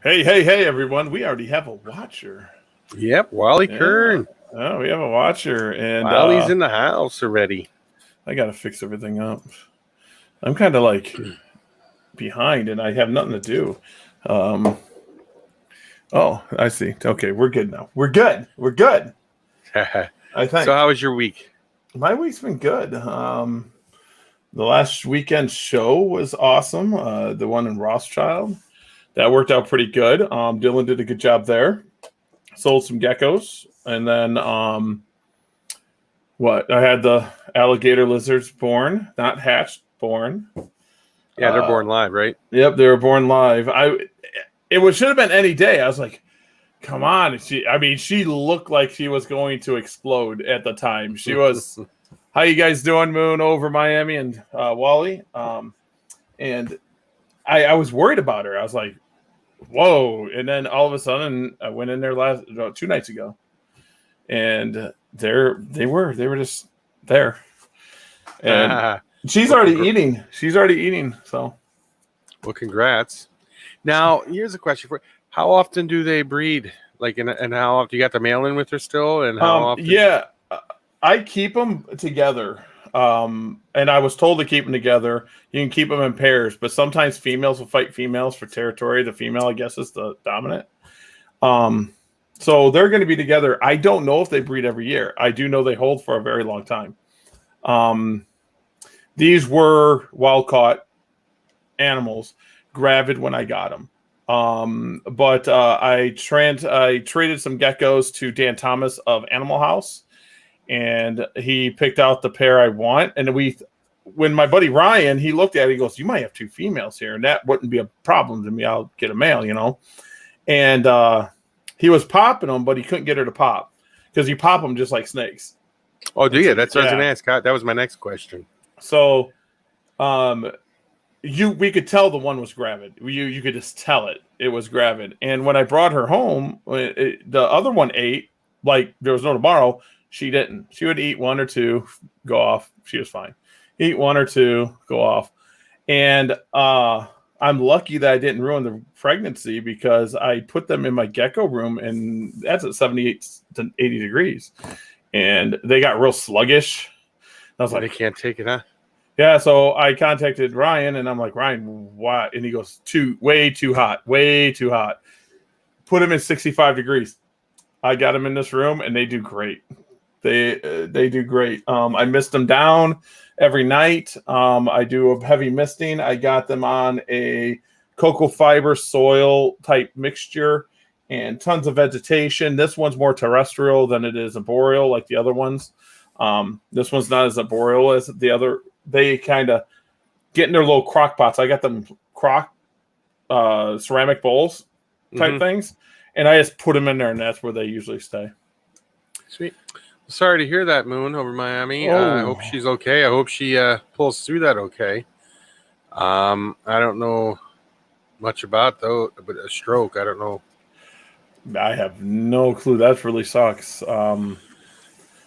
Hey, everyone. We already have a watcher. Yep, Wally Yeah. Kern. Oh, we have a watcher. And Wally's in the house already. I got to fix everything up. I'm kind of like behind and I have nothing to do. Oh, I see. Okay, we're good now. We're good. I think. So how was your week? My week's been good. The last weekend show was awesome. The one in Rothschild. That worked out pretty good. Dylan did a good job there. Sold some geckos. And then what? I had the alligator lizards born, not hatched, born. Yeah, they're born live, right? Yep, they were born live. Should have been any day. I was like, come on. She looked like she was going to explode at the time. She was, how you guys doing, Moon, over Miami and Wally? And I was worried about her. I was like, whoa. And then all of a sudden I went in there 2 nights ago. And they were just there. And she's already eating. So, well, congrats. Now, here's a question for you. How often do they breed? Like, and how often you got the male in with her still? And how often? Yeah, I keep them together. And I was told to keep them together. You can keep them in pairs, but sometimes females will fight females for territory. The female, I guess, is the dominant. So they're going to be together. I don't know if they breed every year. I do know they hold for a very long time. These were wild-caught animals, gravid when I got them. But I traded some geckos to Dan Thomas of Animal House, and he picked out the pair I want. And when my buddy Ryan, he looked at it, he goes, "You might have 2 females here, and that wouldn't be a problem to me. I'll get a male, And he was popping them, but he couldn't get her to pop because you pop them just like snakes. Oh, do you? That's what I was going to ask. That was my next question. So, we could tell the one was gravid. You could just tell it was gravid. And when I brought her home, the other one ate like there was no tomorrow. She didn't. She would eat 1 or 2, go off. She was fine. Eat 1 or 2, go off. And I'm lucky that I didn't ruin the pregnancy because I put them in my gecko room, and that's at 78 to 80 degrees. And they got real sluggish. I was like, they can't take it, huh? Yeah, so I contacted Ryan, and I'm like, Ryan, why? And he goes, way too hot. Put him in 65 degrees. I got them in this room, and they do great. They do great. I mist them down every night. I do a heavy misting. I got them on a cocoa fiber soil type mixture and tons of vegetation. This one's more terrestrial than it is arboreal like the other ones. This one's not as arboreal as the other. They kind of get in their little crock pots. I got them ceramic bowls type things, and I just put them in there, and that's where they usually stay. Sweet. Sorry to hear that, Moon, over Miami. I hope she's okay. I hope she pulls through that okay. I don't know much about but a stroke. I don't know. I have no clue. That really sucks.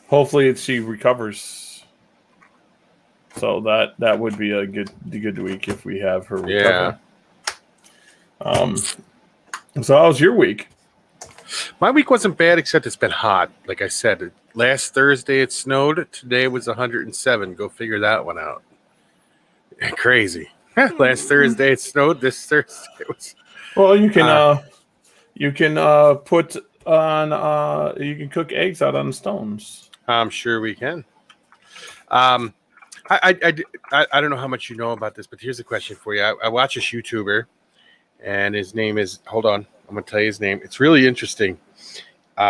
Hopefully she recovers. So that would be a good week if we have her recover. Yeah. So how was your week? My week wasn't bad, except it's been hot. Like I said, last Thursday it snowed. Today was 107. Go figure that one out. Crazy. Last Thursday it snowed. This Thursday it was. Well, you can put on you can cook eggs out on stones. I'm sure we can. I don't know how much you know about this, but here's a question for you. I watch this YouTuber, and his name is, hold on, I'm going to tell you his name. It's really interesting.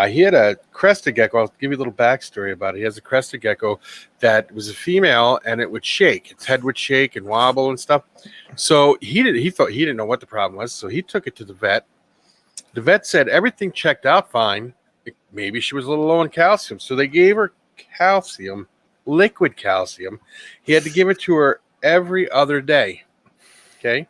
He had a crested gecko. I'll give you a little backstory about it. He has a crested gecko that was a female, and it would shake. Its head would shake and wobble and stuff. So he thought he didn't know what the problem was, so he took it to the vet. The vet said everything checked out fine. Maybe she was a little low in calcium, so they gave her calcium. Liquid calcium. He had to give it to her every other day. Okay.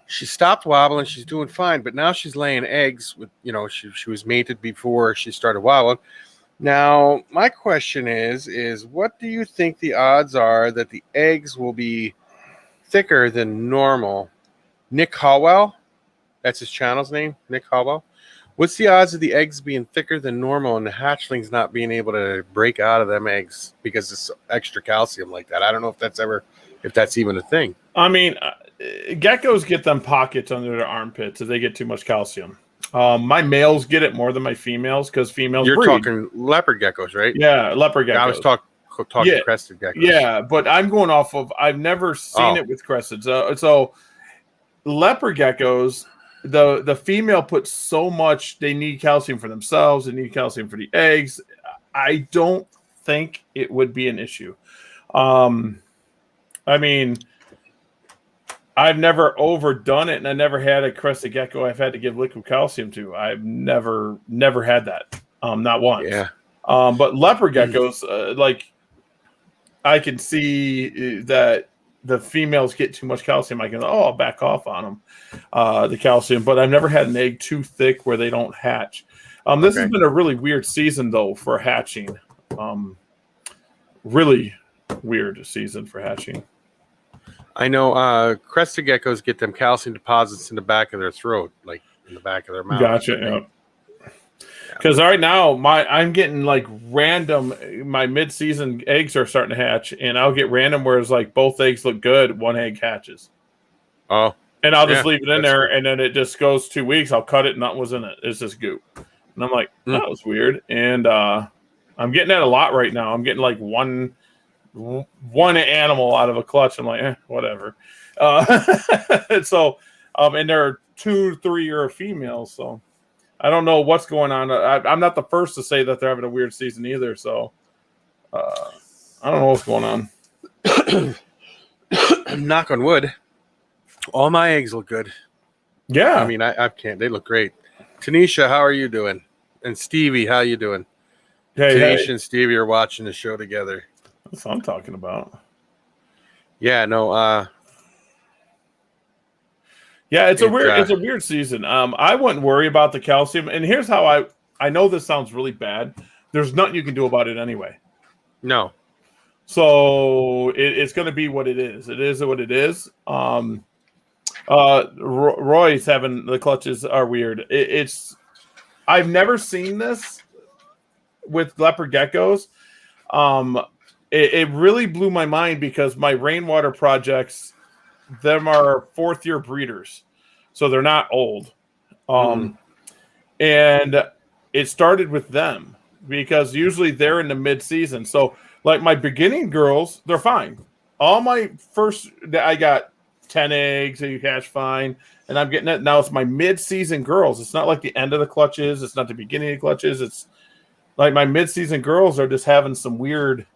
She stopped wobbling. She's doing fine, but now she's laying eggs with, she was mated before she started wobbling. Now, my question is what do you think the odds are that the eggs will be thicker than normal? Nick Howell That's his channel's name, Nick Hobble. What's the odds of the eggs being thicker than normal and the hatchlings not being able to break out of them eggs because it's extra calcium like that? I don't know if that's even a thing. I mean, geckos get them pockets under their armpits if they get too much calcium. My males get it more than my females because females You're breed. talking leopard geckos, right? Yeah, leopard geckos. I was talking crested geckos. Yeah, but I'm going off of I've never seen it with crested. So leopard geckos, the female puts so much, they need calcium for themselves, they need calcium for the eggs. I don't think it would be an issue. I mean, I've never overdone it, and I never had a crested gecko I've had to give liquid calcium to. I've never had that, not once. Yeah. But leopard geckos, like I can see that the females get too much calcium. I can I'll back off on them, the calcium. But I've never had an egg too thick where they don't hatch. This has been a really weird season though for hatching. Really weird season for hatching. I know crested geckos get them calcium deposits in the back of their throat, like in the back of their mouth. Gotcha. Yeah. Because right now I'm getting like random. My mid-season eggs are starting to hatch, and I'll get random where it's like both eggs look good, one egg hatches. Oh. And I'll just leave it in there, and then it just goes 2 weeks. I'll cut it, and nothing was in it. It's just goop. And I'm like, that was weird. And I'm getting that a lot right now. I'm getting like one animal out of a clutch. I'm like, whatever. So, and there are 2-3 year females. So I don't know what's going on. I'm not the first to say that they're having a weird season either. So I don't know what's going on. Knock on wood. All my eggs look good. Yeah. I mean, I can't. They look great. Tanisha, how are you doing? And Stevie, how you doing? Tanisha and Stevie are watching the show together. That's what I'm talking about. Yeah, no. Yeah, it's a weird season. I wouldn't worry about the calcium. And here's how I know this sounds really bad. There's nothing you can do about it anyway. No. So it's going to be what it is. It is what it is. Roy's having the clutches are weird. I've never seen this with leopard geckos. It really blew my mind because my rainwater projects, them are 4th year breeders, so they're not old. And it started with them because usually they're in the mid season. So like my beginning girls, they're fine. All my first, I got 10 eggs that you hatch fine, and I'm getting it now. It's my mid-season girls. It's not like the end of the clutches. It's not the beginning of the clutches. It's like my mid-season girls are just having some weird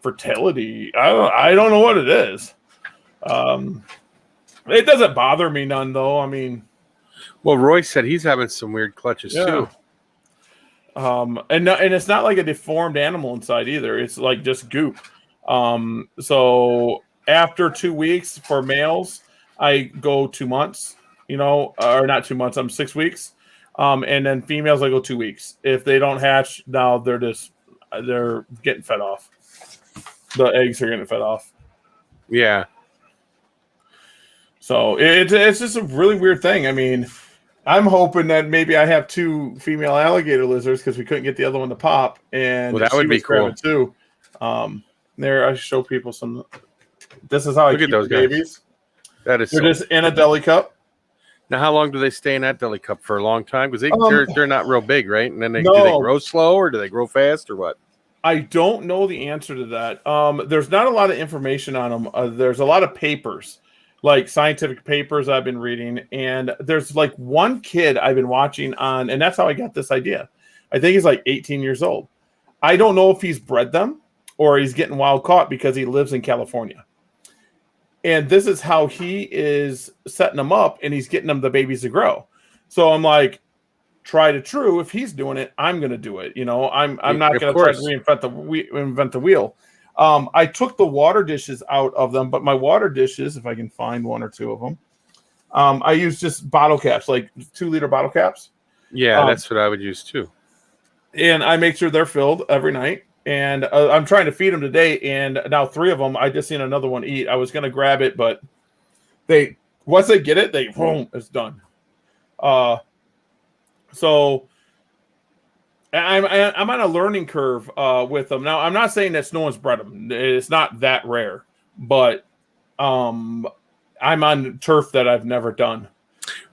fertility. I don't know what it is. It doesn't bother me none though. I mean, well, Roy said he's having some weird clutches too. And it's not like a deformed animal inside either. It's like just goop. So after 2 weeks for males, I go 2 months, or not 2 months, 6 weeks. And then females, I go 2 weeks. If they don't hatch, now they're getting fed off. The eggs are getting fed off. Yeah. So it's just a really weird thing. I mean, I'm hoping that maybe I have 2 female alligator lizards because we couldn't get the other one to pop. And that would be cool too. There, I show people some. This is how I keep those babies. That is. They're just in a deli cup. Now, how long do they stay in that deli cup for? A long time because they're not real big, right? And then do they grow slow or do they grow fast or what? I don't know the answer to that. There's not a lot of information on them. There's a lot of papers, like scientific papers I've been reading, and there's like one kid I've been watching on, and that's how I got this idea. I think he's like 18 years old. I don't know if he's bred them or he's getting wild caught because he lives in California. And this is how he is setting them up, and he's getting them the babies to grow. So I'm like, try to true. If he's doing it, I'm going to do it. I'm not going to try to reinvent the wheel. I took the water dishes out of them, but my water dishes, if I can find 1 or 2 of them, I use just bottle caps, like 2-liter bottle caps. Yeah, that's what I would use too. And I make sure they're filled every night. And I'm trying to feed them today, and now 3 of them, I just seen another one eat. I was going to grab it, but once they get it, boom, it's done. So I'm on a learning curve with them now. I'm not saying that no one's bred them. It's not that rare, but I'm on turf that I've never done.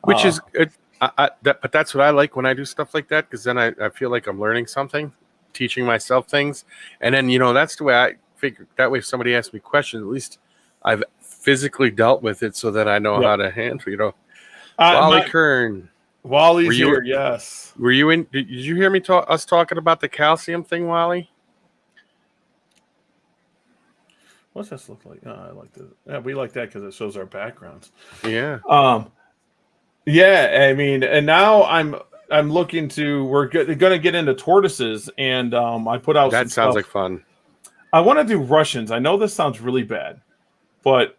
Which is good. But that's what I like when I do stuff like that, because then I feel like I'm learning something, teaching myself things. And then, that's the way I figure. That way, if somebody asks me questions, at least I've physically dealt with it so that I know how to handle, Wally Kern. Wally's here, yes. Were you in? Did you hear me us talking about the calcium thing, Wally? What's this look like? Oh, I like that. Yeah, we like that because it shows our backgrounds. Yeah. Yeah, I mean, and now I'm looking to. We're going to get into tortoises, and I put out. That sounds like fun. I want to do Russians. I know this sounds really bad, but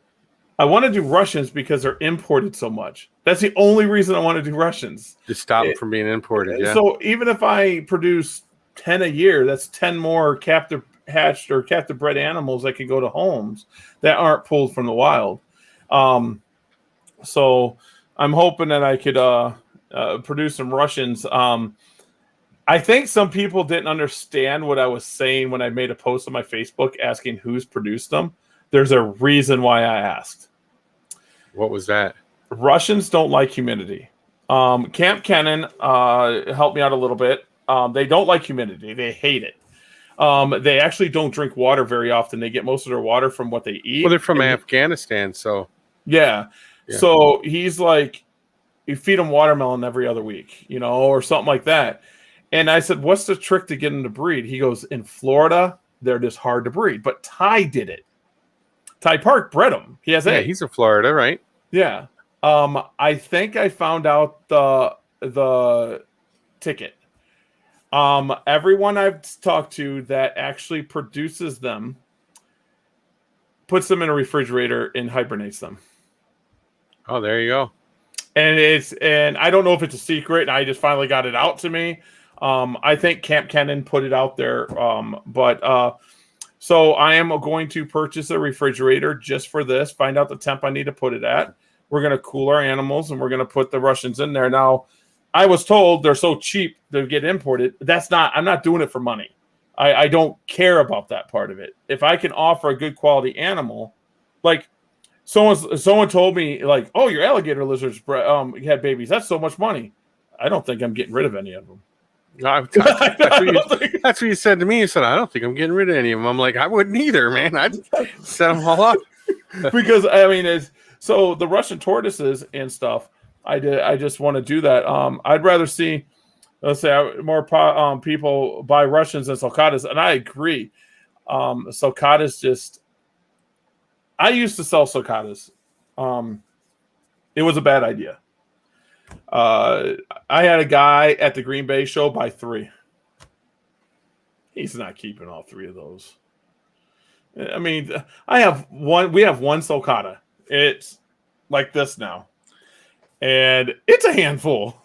I want to do Russians because they're imported so much. That's the only reason I want to do Russians. To stop them from being imported, yeah. So even if I produce 10 a year, that's 10 more captive hatched or captive bred animals that can go to homes that aren't pulled from the wild. So I'm hoping that I could produce some Russians. I think some people didn't understand what I was saying when I made a post on my Facebook asking who's produced them. There's a reason why I asked. What was that? Russians don't like humidity. Camp Kennan helped me out a little bit. They don't like humidity. They hate it. They actually don't drink water very often. They get most of their water from what they eat. Well, they're from Afghanistan, so. Yeah. So he's like, you feed them watermelon every other week, or something like that. And I said, what's the trick to get them to breed? He goes, in Florida, they're just hard to breed. But Ty did it. Ty Park bred them. He has he's in Florida, right? Yeah. I think I found out the ticket. Everyone I've talked to that actually produces them puts them in a refrigerator and hibernates them. Oh, there you go. And I don't know if it's a secret, and I just finally got it out to me. I think Camp Kennan put it out there. So I am going to purchase a refrigerator just for this, find out the temp I need to put it at. We're going to cool our animals, and we're going to put the Russians in there. Now, I was told they're so cheap to get imported. I'm not doing it for money. I don't care about that part of it. If I can offer a good quality animal, like someone told me, like, oh, your alligator lizards had babies. That's so much money. I don't think I'm getting rid of any of them. That's what you said to me. You said, I don't think I'm getting rid of any of them. I'm like, I wouldn't either, man. I'd set them all up. Because, I mean, so the Russian tortoises and stuff, I just want to do that. I'd rather see, let's say, more people buy Russians than sulcatas, and I agree. Sulcatas just, I used to sell sulcatas. It was a bad idea. I had a guy at the Green Bay show buy 3. He's not keeping all 3 of those. I mean, we have one sulcata. It's like this now. And it's a handful.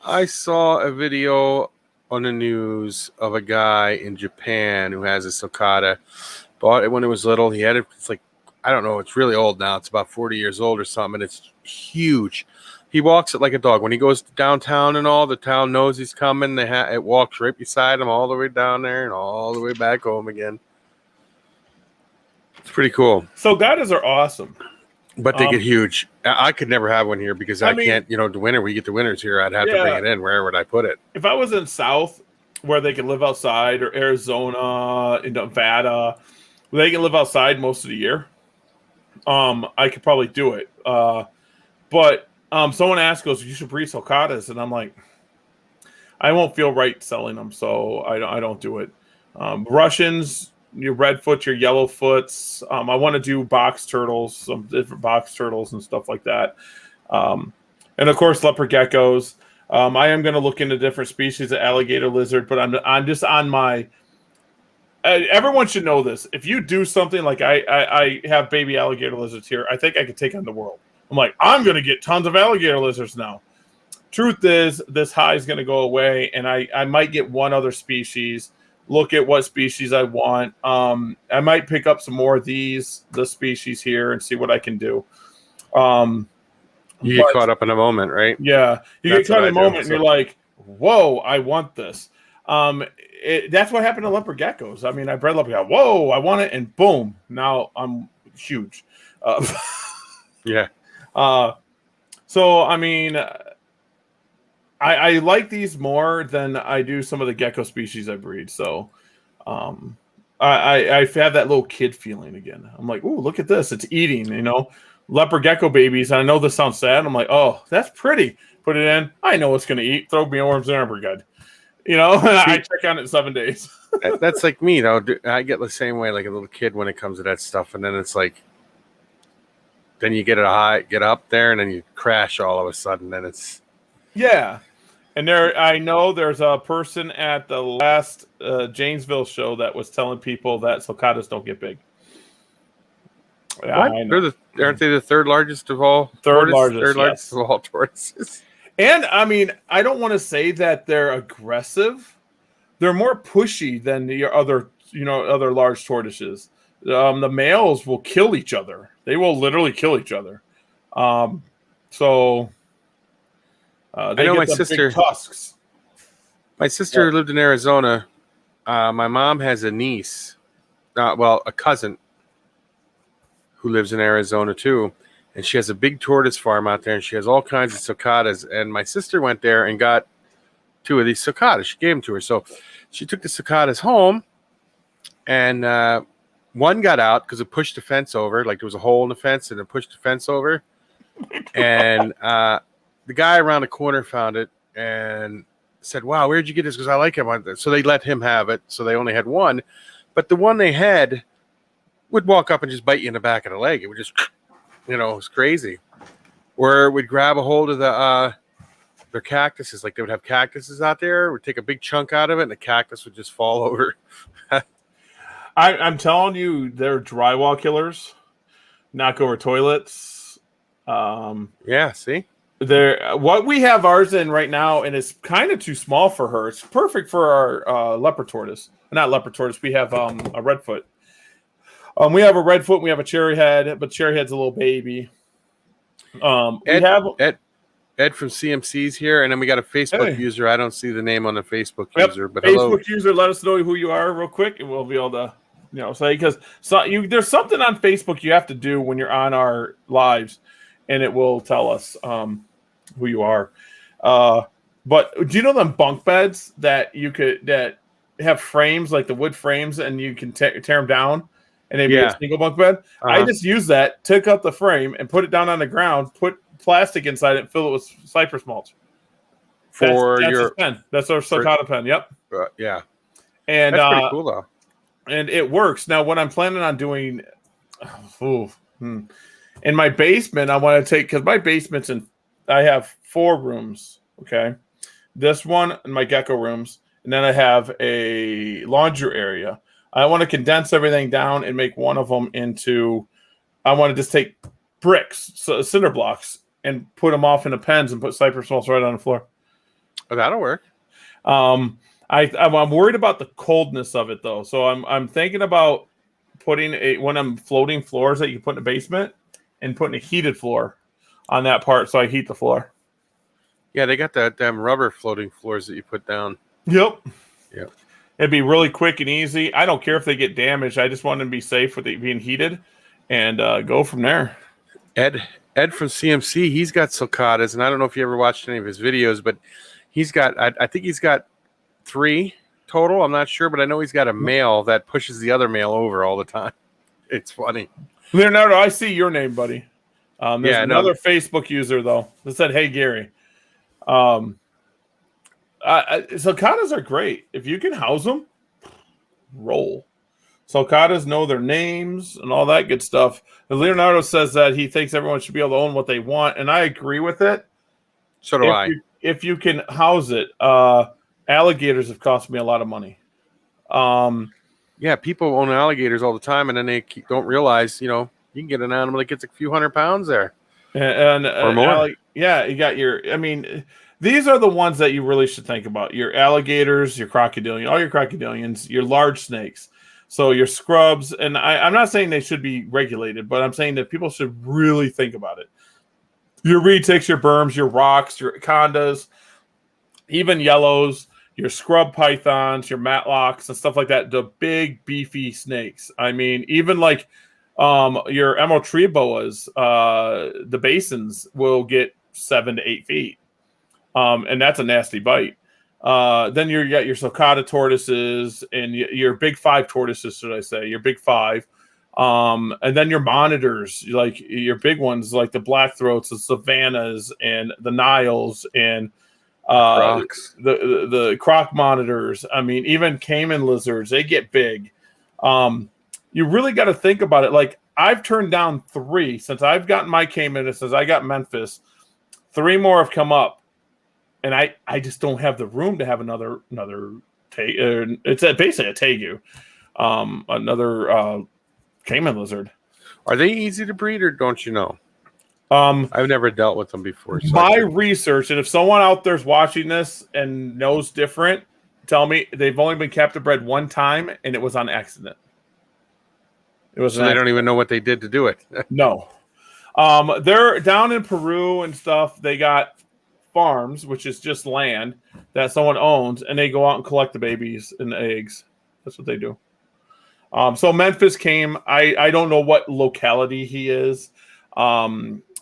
I saw a video on the news of a guy in Japan who has a sulcata. Bought it when it was little. He had it. It's like, I don't know. It's really old now. It's about 40 years old or something. And it's huge. He walks it like a dog. When he goes downtown and all, the town knows he's coming. It walks right beside him all the way down there and all the way back home again. It's pretty cool. Sulcatas are awesome. But they get huge. I could never have one here because I can't, the winter, we get the winters here. I'd have to bring it in. Where would I put it? If I was in South where they can live outside, or Arizona, in Nevada, where they can live outside most of the year, I could probably do it. But someone asked, goes, you should breed sulcatas. And I'm like, I won't feel right selling them, so I don't do it. Russians, your redfoot, your yellowfoots. I want to do box turtles, some different box turtles and stuff like that. And of course, leopard geckos. I am going to look into different species of alligator lizard, but I'm just on my. Everyone should know this. If you do something like I have baby alligator lizards here, I think I could take on the world. I'm like, I'm going to get tons of alligator lizards now. Truth is, this high is going to go away, and I might get one other species. Look at what species I want. I might pick up some more of the species here and see what I can do. You get But caught up in a moment, right? yeah, you That's get caught what in a I do, moment and so. you're like, whoa, I want this. That's what happened to leopard geckos. I mean, I bred leopard gecko. Whoa, I want it, and boom, now I'm huge. Uh, Yeah. so I mean, I like these more than I do some of the gecko species I breed. So um, I have that little kid feeling again. I'm like, oh, look at this, it's eating. Leopard gecko babies. I know this sounds sad. I'm like, oh, that's pretty. Put it in. I know it's going to eat. Throw mealworms in there. We're good. I See, check on it in 7 days. that's like me, though. I get the same way, like a little kid, when it comes to that stuff, and then it's like, then you get up there, and then you crash all of a sudden. Then it's Yeah. And I know there's a person at the last Janesville show that was telling people that sulcatas don't get big. Yeah, what? I know. Aren't they the third largest of all Third tortoises? largest, Third largest yes. of all tortoises. And I mean, I don't want to say that they're aggressive. They're more pushy than the other large tortoises. The males will kill each other. They will literally kill each other. So I they know get my the sister. big tusks. My sister lived in Arizona. My mom has a niece, a cousin who lives in Arizona too, and she has a big tortoise farm out there, and she has all kinds of sulcatas. And my sister went there and got 2 of these sulcatas. She gave them to her, so she took the sulcatas home, and one got out because it pushed the fence over. Like there was a hole in the fence, and it pushed the fence over. And the guy around the corner found it and said, "Wow, where'd you get this? Because I like him." So they let him have it. So they only had one, but the one they had would walk up and just bite you in the back of the leg. It would just, it was crazy. Or it would grab a hold of their cactuses. Like they would have cactuses out there, would take a big chunk out of it, and the cactus would just fall over. I'm telling you, they're drywall killers. Knock over toilets. Yeah, see? What we have ours in right now, and it's kind of too small for her. It's perfect for our leopard tortoise. Not leopard tortoise. We have a redfoot. We have a redfoot. And we have a cherry head, but cherry head's a little baby. Ed, we have Ed from CMC's here, and then we got a Facebook user. I don't see the name on the Facebook user, but hello. Facebook user, let us know who you are real quick, and we'll be able to, say, because there's something on Facebook you have to do when you're on our lives, and it will tell us who you are. But do you know them bunk beds that have frames, like the wood frames, and you can tear them down, and they be a single bunk bed? I just use that, took out the frame, and put it down on the ground, put plastic inside it, and fill it with cypress mulch. That's your pen. That's our sulcata pen. Yep. Yeah. And that's pretty cool though. And it works. Now, what I'm planning on doing, in my basement, I want to take, because my basement's I have 4 rooms. Okay, this one and my gecko rooms, and then I have a laundry area. I want to condense everything down and make one of them into. I want to just take bricks, so cinder blocks, and put them off into pens and put cypress mulch right on the floor. Oh, that'll work. I'm worried about the coldness of it though, so I'm thinking about putting one of them floating floors that you can put in the basement and putting a heated floor on that part, so I heat the floor. Yeah, they got them rubber floating floors that you put down. Yep. Yep. It'd be really quick and easy. I don't care if they get damaged. I just want them to be safe with it being heated, and go from there. Ed from CMC, he's got sulcatas, and I don't know if you ever watched any of his videos, but he's got, I think he's got 3 total. I'm not sure, but I know he's got a male that pushes the other male over all the time. It's funny. Leonardo, I see your name, buddy. There's another Facebook user though that said, "Hey Gary." Sulcatas are great if you can house them. Roll. Sulcatas know their names and all that good stuff. And Leonardo says that he thinks everyone should be able to own what they want, and I agree with it. So do I. If you can house it, alligators have cost me a lot of money. Yeah, people own alligators all the time, and then they don't realize, you can get an animal that gets a few $100 there, and or more. You got your. I mean, these are the ones that you really should think about: your alligators, your crocodilian, all your crocodilians, your large snakes. So your scrubs, and I'm not saying they should be regulated, but I'm saying that people should really think about it. Your retics, your berms, your rocks, your condas, even yellows, your scrub pythons, your matlocks, and stuff like that. The big beefy snakes. I mean, even like your emerald tree boas, the basins will get 7 to 8 feet, and that's a nasty bite. Then you got your sulcata tortoises and your big five tortoises, should I say? Your big five. And then your monitors, like your big ones, like the black throats, the savannas, and the Niles, and Rocks. the croc monitors. I mean, even caiman lizards, they get big. You really got to think about it. Like I've turned down 3 since I've gotten my caiman, since I got Memphis. 3 more have come up, and I just don't have the room to have another it's basically a tegu, another caiman lizard. Are they easy to breed, or don't you know? I've never dealt with them before. So my research, and if someone out there's watching this and knows different, tell me. They've only been captive bred 1 time, and it was on accident. It was. So they don't even know what they did to do it. No. They're down in Peru and stuff. They got farms, which is just land that someone owns, and they go out and collect the babies and the eggs. That's what they do. So Memphis came. I don't know what locality he is,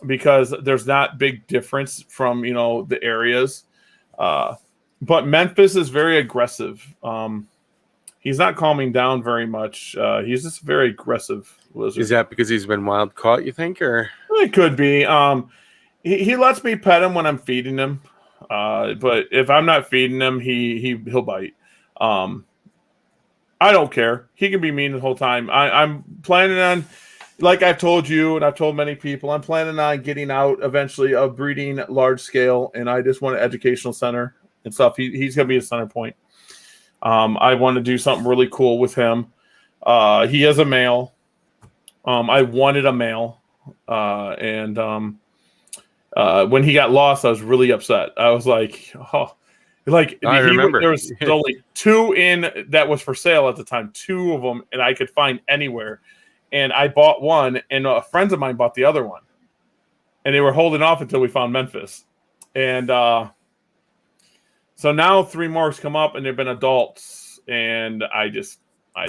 because there's not big difference from the areas. But Memphis is very aggressive. He's not calming down very much. He's just a very aggressive lizard. Is that because he's been wild caught, you think, or it could be? He lets me pet him when I'm feeding him, but if I'm not feeding him, he'll bite. I don't care. He can be mean the whole time. I'm planning on, like I've told you and I've told many people, I'm planning on getting out eventually of breeding large scale, and I just want an educational center and stuff. He's going to be a center point. I want to do something really cool with him. He is a male. I wanted a male, and when he got lost, I was really upset. I was like, oh. Like I remember there was only 2 in that was for sale at the time, 2 of them, and I could find anywhere. And I bought one, and friends of mine bought the other one, and they were holding off until we found Memphis. And so now 3 more has come up, and they've been adults, and I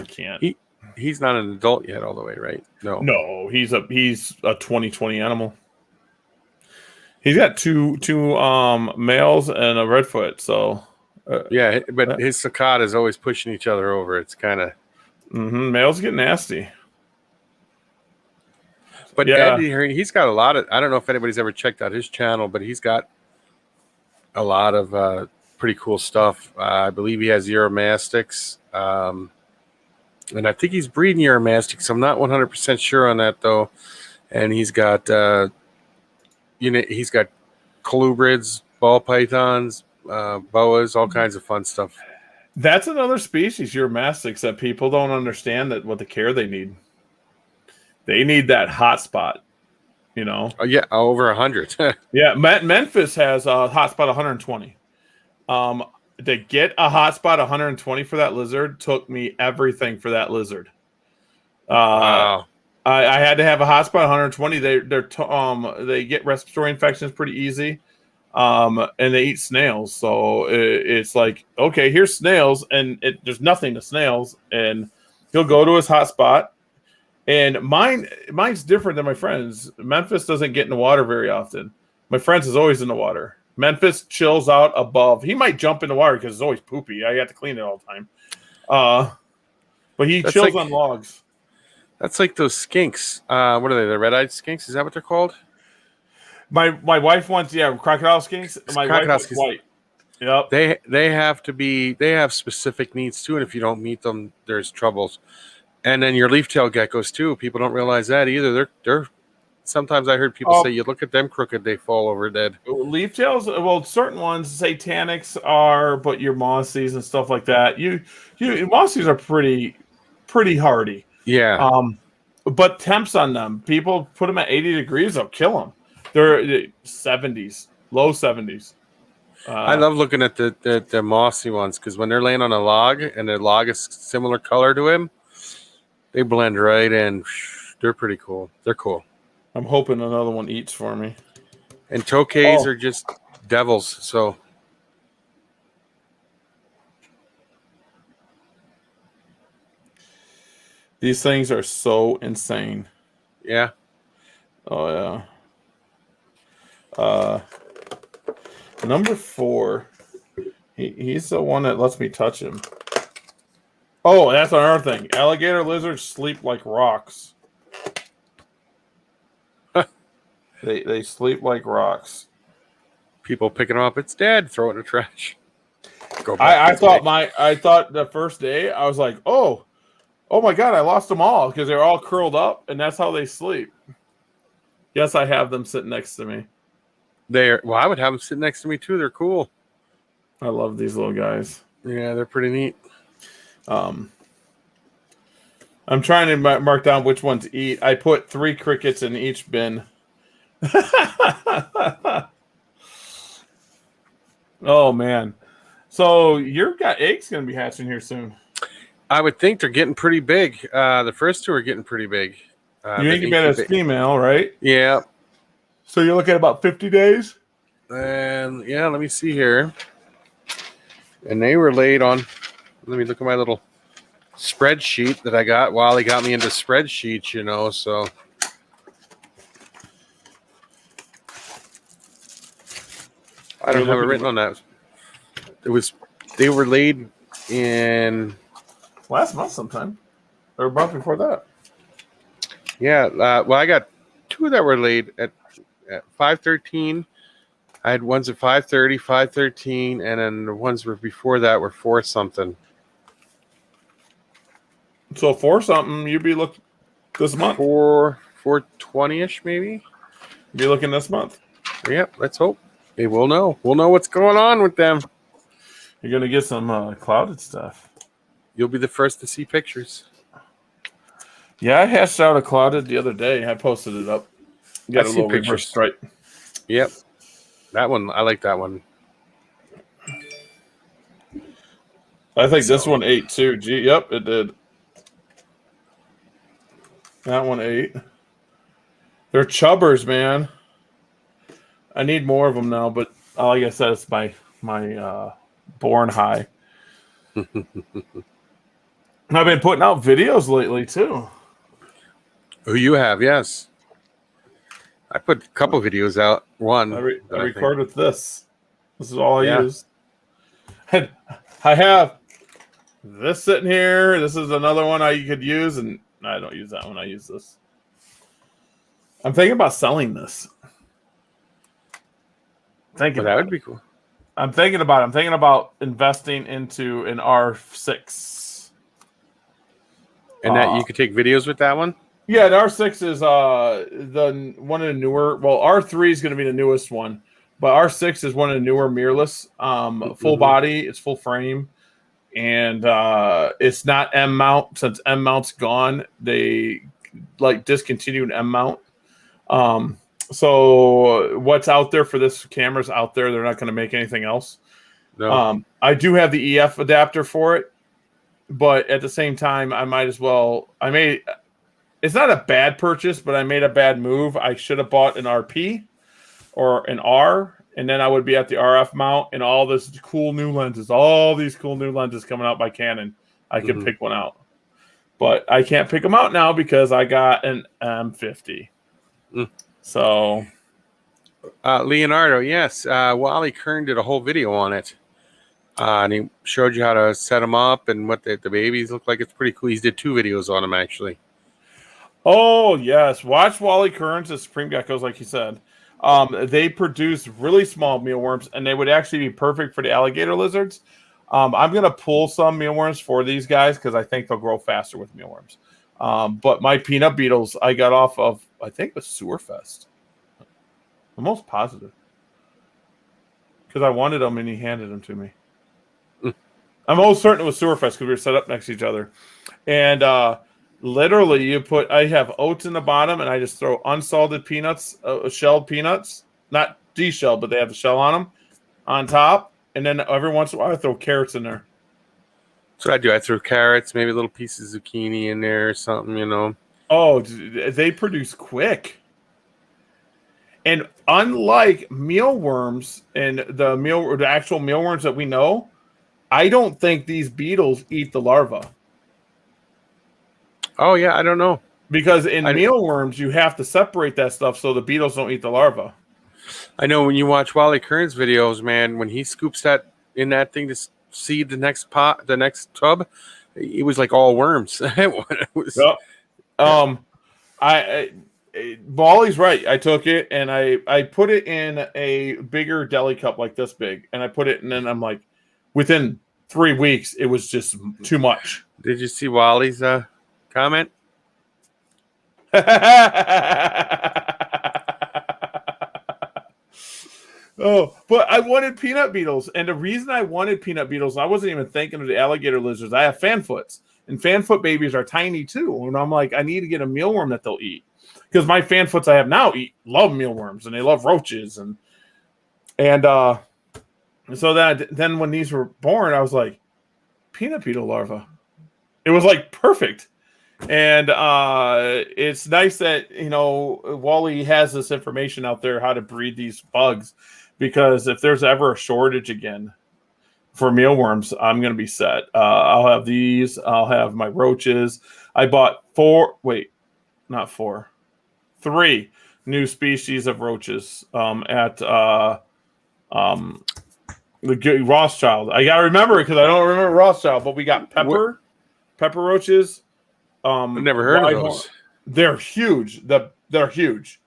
can't. He's not an adult yet, all the way, right? No, he's a 2020 animal. He's got two males and a redfoot. So yeah, but his sulcata is always pushing each other over. It's kind of males get nasty. But yeah, Eddie, he's got a lot of. I don't know if anybody's ever checked out his channel, but he's got a lot of pretty cool stuff. I believe he has Uromastics, and I think he's breeding Uromastics. I'm not 100% sure on that though. And he's got. He's got colubrids, ball pythons, boas, all kinds of fun stuff. That's another species, Uromastics, that people don't understand what the care they need. They need that hot spot, Oh, yeah, over 100. Yeah, Memphis has a hot spot 120. To get a hot spot 120 for that lizard took me everything for that lizard. Wow. I had to have a hotspot 120. They get respiratory infections pretty easy, and they eat snails. So it's like, okay, here's snails, and there's nothing to snails, and he'll go to his hotspot. And mine's different than my friends. Memphis doesn't get in the water very often. My friends is always in the water. Memphis chills out above. He might jump in the water because it's always poopy. I have to clean it all the time. But he chills on logs. That's like those skinks. What are they? The red-eyed skinks? Is that what they're called? My wife wants, crocodile skinks. My wife wants white. Yep. They have specific needs too, and if you don't meet them, there's troubles. And then your leaf-tailed geckos too. People don't realize that either. They're sometimes I heard people say you look at them crooked, they fall over dead. Leaf-tails, well, certain ones, satanics are, but your mossies and stuff like that. You mossies are pretty hardy. Yeah. But temps on them, people put them at 80 degrees, they'll kill them. They're 70s, low 70s. I love looking at the mossy ones because when they're laying on a log and the log is similar color to him, they blend right in. They're pretty cool. They're cool. I'm hoping another one eats for me. And tokays Oh. are just devils. So These things are so insane. yeah. Oh yeah. Number 4. He's the one that lets me touch him. Oh, that's another thing. Alligator lizards sleep like rocks. They sleep like rocks. People picking them up. It's dead. Throw it in the trash. Go back. I thought the first day I was like, oh my god, I lost them all because they're all curled up and that's how they sleep. Yes, I have them sitting next to me. Well, I would have them sit next to me too. They're cool. I love these little guys. Yeah, they're pretty neat. I'm trying to mark down which one to eat. I put 3 crickets in each bin. Oh man. So your eggs gonna be hatching here soon. I would think they're getting pretty big. The first 2 are getting pretty big. You incubate as female, right? Yeah. So you're looking at about 50 days? And yeah, let me see here. And they were laid on. Let me look at my little spreadsheet that I got. Wally got me into spreadsheets, you know, so. I don't have it written on that. They were laid in last month sometime. Or a month before that. Yeah, well, I got 2 that were laid at 5:13. I had ones at 5:30, 5:13, and then the ones were before that were 4 something. So 4 something, you'd be looking this month. 4:20ish maybe. Be looking this month. Yep, let's hope. Hey, we'll know. We'll know what's going on with them. You're gonna get some clouded stuff. You'll be the first to see pictures. Yeah, I hatched out a clouded the other day. I posted it up. Got a little reverse stripe. Yep. That one, I like that one. I think this one ate too. Gee, yep, it did. That one ate. They're chubbers, man. I need more of them now, but like I said, it's my born high. I've been putting out videos lately too. Oh, you have, yes. I put a couple videos out. One. I record with this. This is all I use. I have this sitting here. This is another one I could use, and I don't use that one. I use this. I'm thinking about selling this. That would be cool. I'm thinking about investing into an R6. And that you could take videos with that one? Yeah, the R6 is the one of the newer. Well, R3 is going to be the newest one, but R6 is one of the newer mirrorless. Full body, it's full frame, and it's not M mount. Since M mount's gone, they discontinued M mount. So what's out there for this camera's out there. They're not going to make anything else. No. I do have the EF adapter for it, but at the same time, I might as well. It's not a bad purchase, but I made a bad move. I should have bought an RP or an R, and then I would be at the RF mount and all these cool new lenses coming out by Canon. I could pick one out, but I can't pick them out now because I got an M50. So, Leonardo, yes. Wally Kern did a whole video on it. And he showed you how to set them up and what the babies look like. It's pretty cool. He did 2 videos on them, actually. Oh, yes. Watch Wally Kern's the Supreme Geckos, like he said. They produce really small mealworms, and they would actually be perfect for the alligator lizards. I'm going to pull some mealworms for these guys because I think they'll grow faster with mealworms. But my peanut beetles I got off of, I think it was Sewerfest. I'm most positive. Because I wanted them, and he handed them to me. I'm almost certain it was Sewerfest because we were set up next to each other. And literally, I have oats in the bottom, and I just throw unsalted peanuts, shelled peanuts, not de-shelled, but they have the shell on them, on top. And then every once in a while, I throw carrots in there. So I do. I throw carrots, maybe little pieces of zucchini in there or something, you know. Oh, they produce quick. And unlike mealworms and the actual mealworms that we know, I don't think these beetles eat the larva. Oh yeah, I don't know. Because in I mealworms, you have to separate that stuff so the beetles don't eat the larva. I know when you watch Wally Kern's videos, man, when he scoops that in that thing to seed the next pot, the next tub, it was like all worms. It was, Yep. yeah. Wally's right. I took it and I put it in a bigger deli cup like this big, and I put it, and then I'm like, within 3 weeks, it was just too much. Did you see Wally's comment? Oh, but I wanted peanut beetles, and the reason I wanted peanut beetles, I wasn't even thinking of the alligator lizards. I have fanfoots, and fanfoot babies are tiny too. And I'm like, I need to get a mealworm that they'll eat, because my fanfoots I have now love mealworms, and they love roaches, and so then when these were born, I was like, peanut beetle larva. It was like perfect. And it's nice that, Wally has this information out there how to breed these bugs, because if there's ever a shortage again for mealworms, I'm going to be set. I'll have these. I'll have my roaches. I bought 3 new species of roaches at the Rothschild. I got to remember it because I don't remember Rothschild, but we got pepper roaches. I've never heard of those. They're huge. They're huge.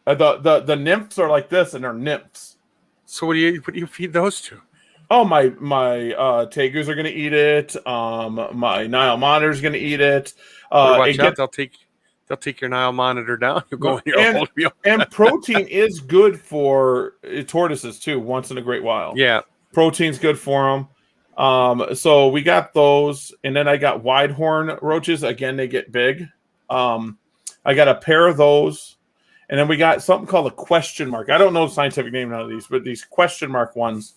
The nymphs are like this, and they're nymphs. So what do you feed those to? Oh, my tegus are gonna eat it. My Nile monitor is gonna eat it. Watch out! They'll take your Nile monitor down. You'll go in your whole meal. And protein is good for tortoises too. Once in a great while. Yeah, protein's good for them. So we got those, and then I got wide horn roaches. Again, they get big. I got a pair of those, and then we got something called a question mark. I don't know the scientific name of these, but these question mark ones,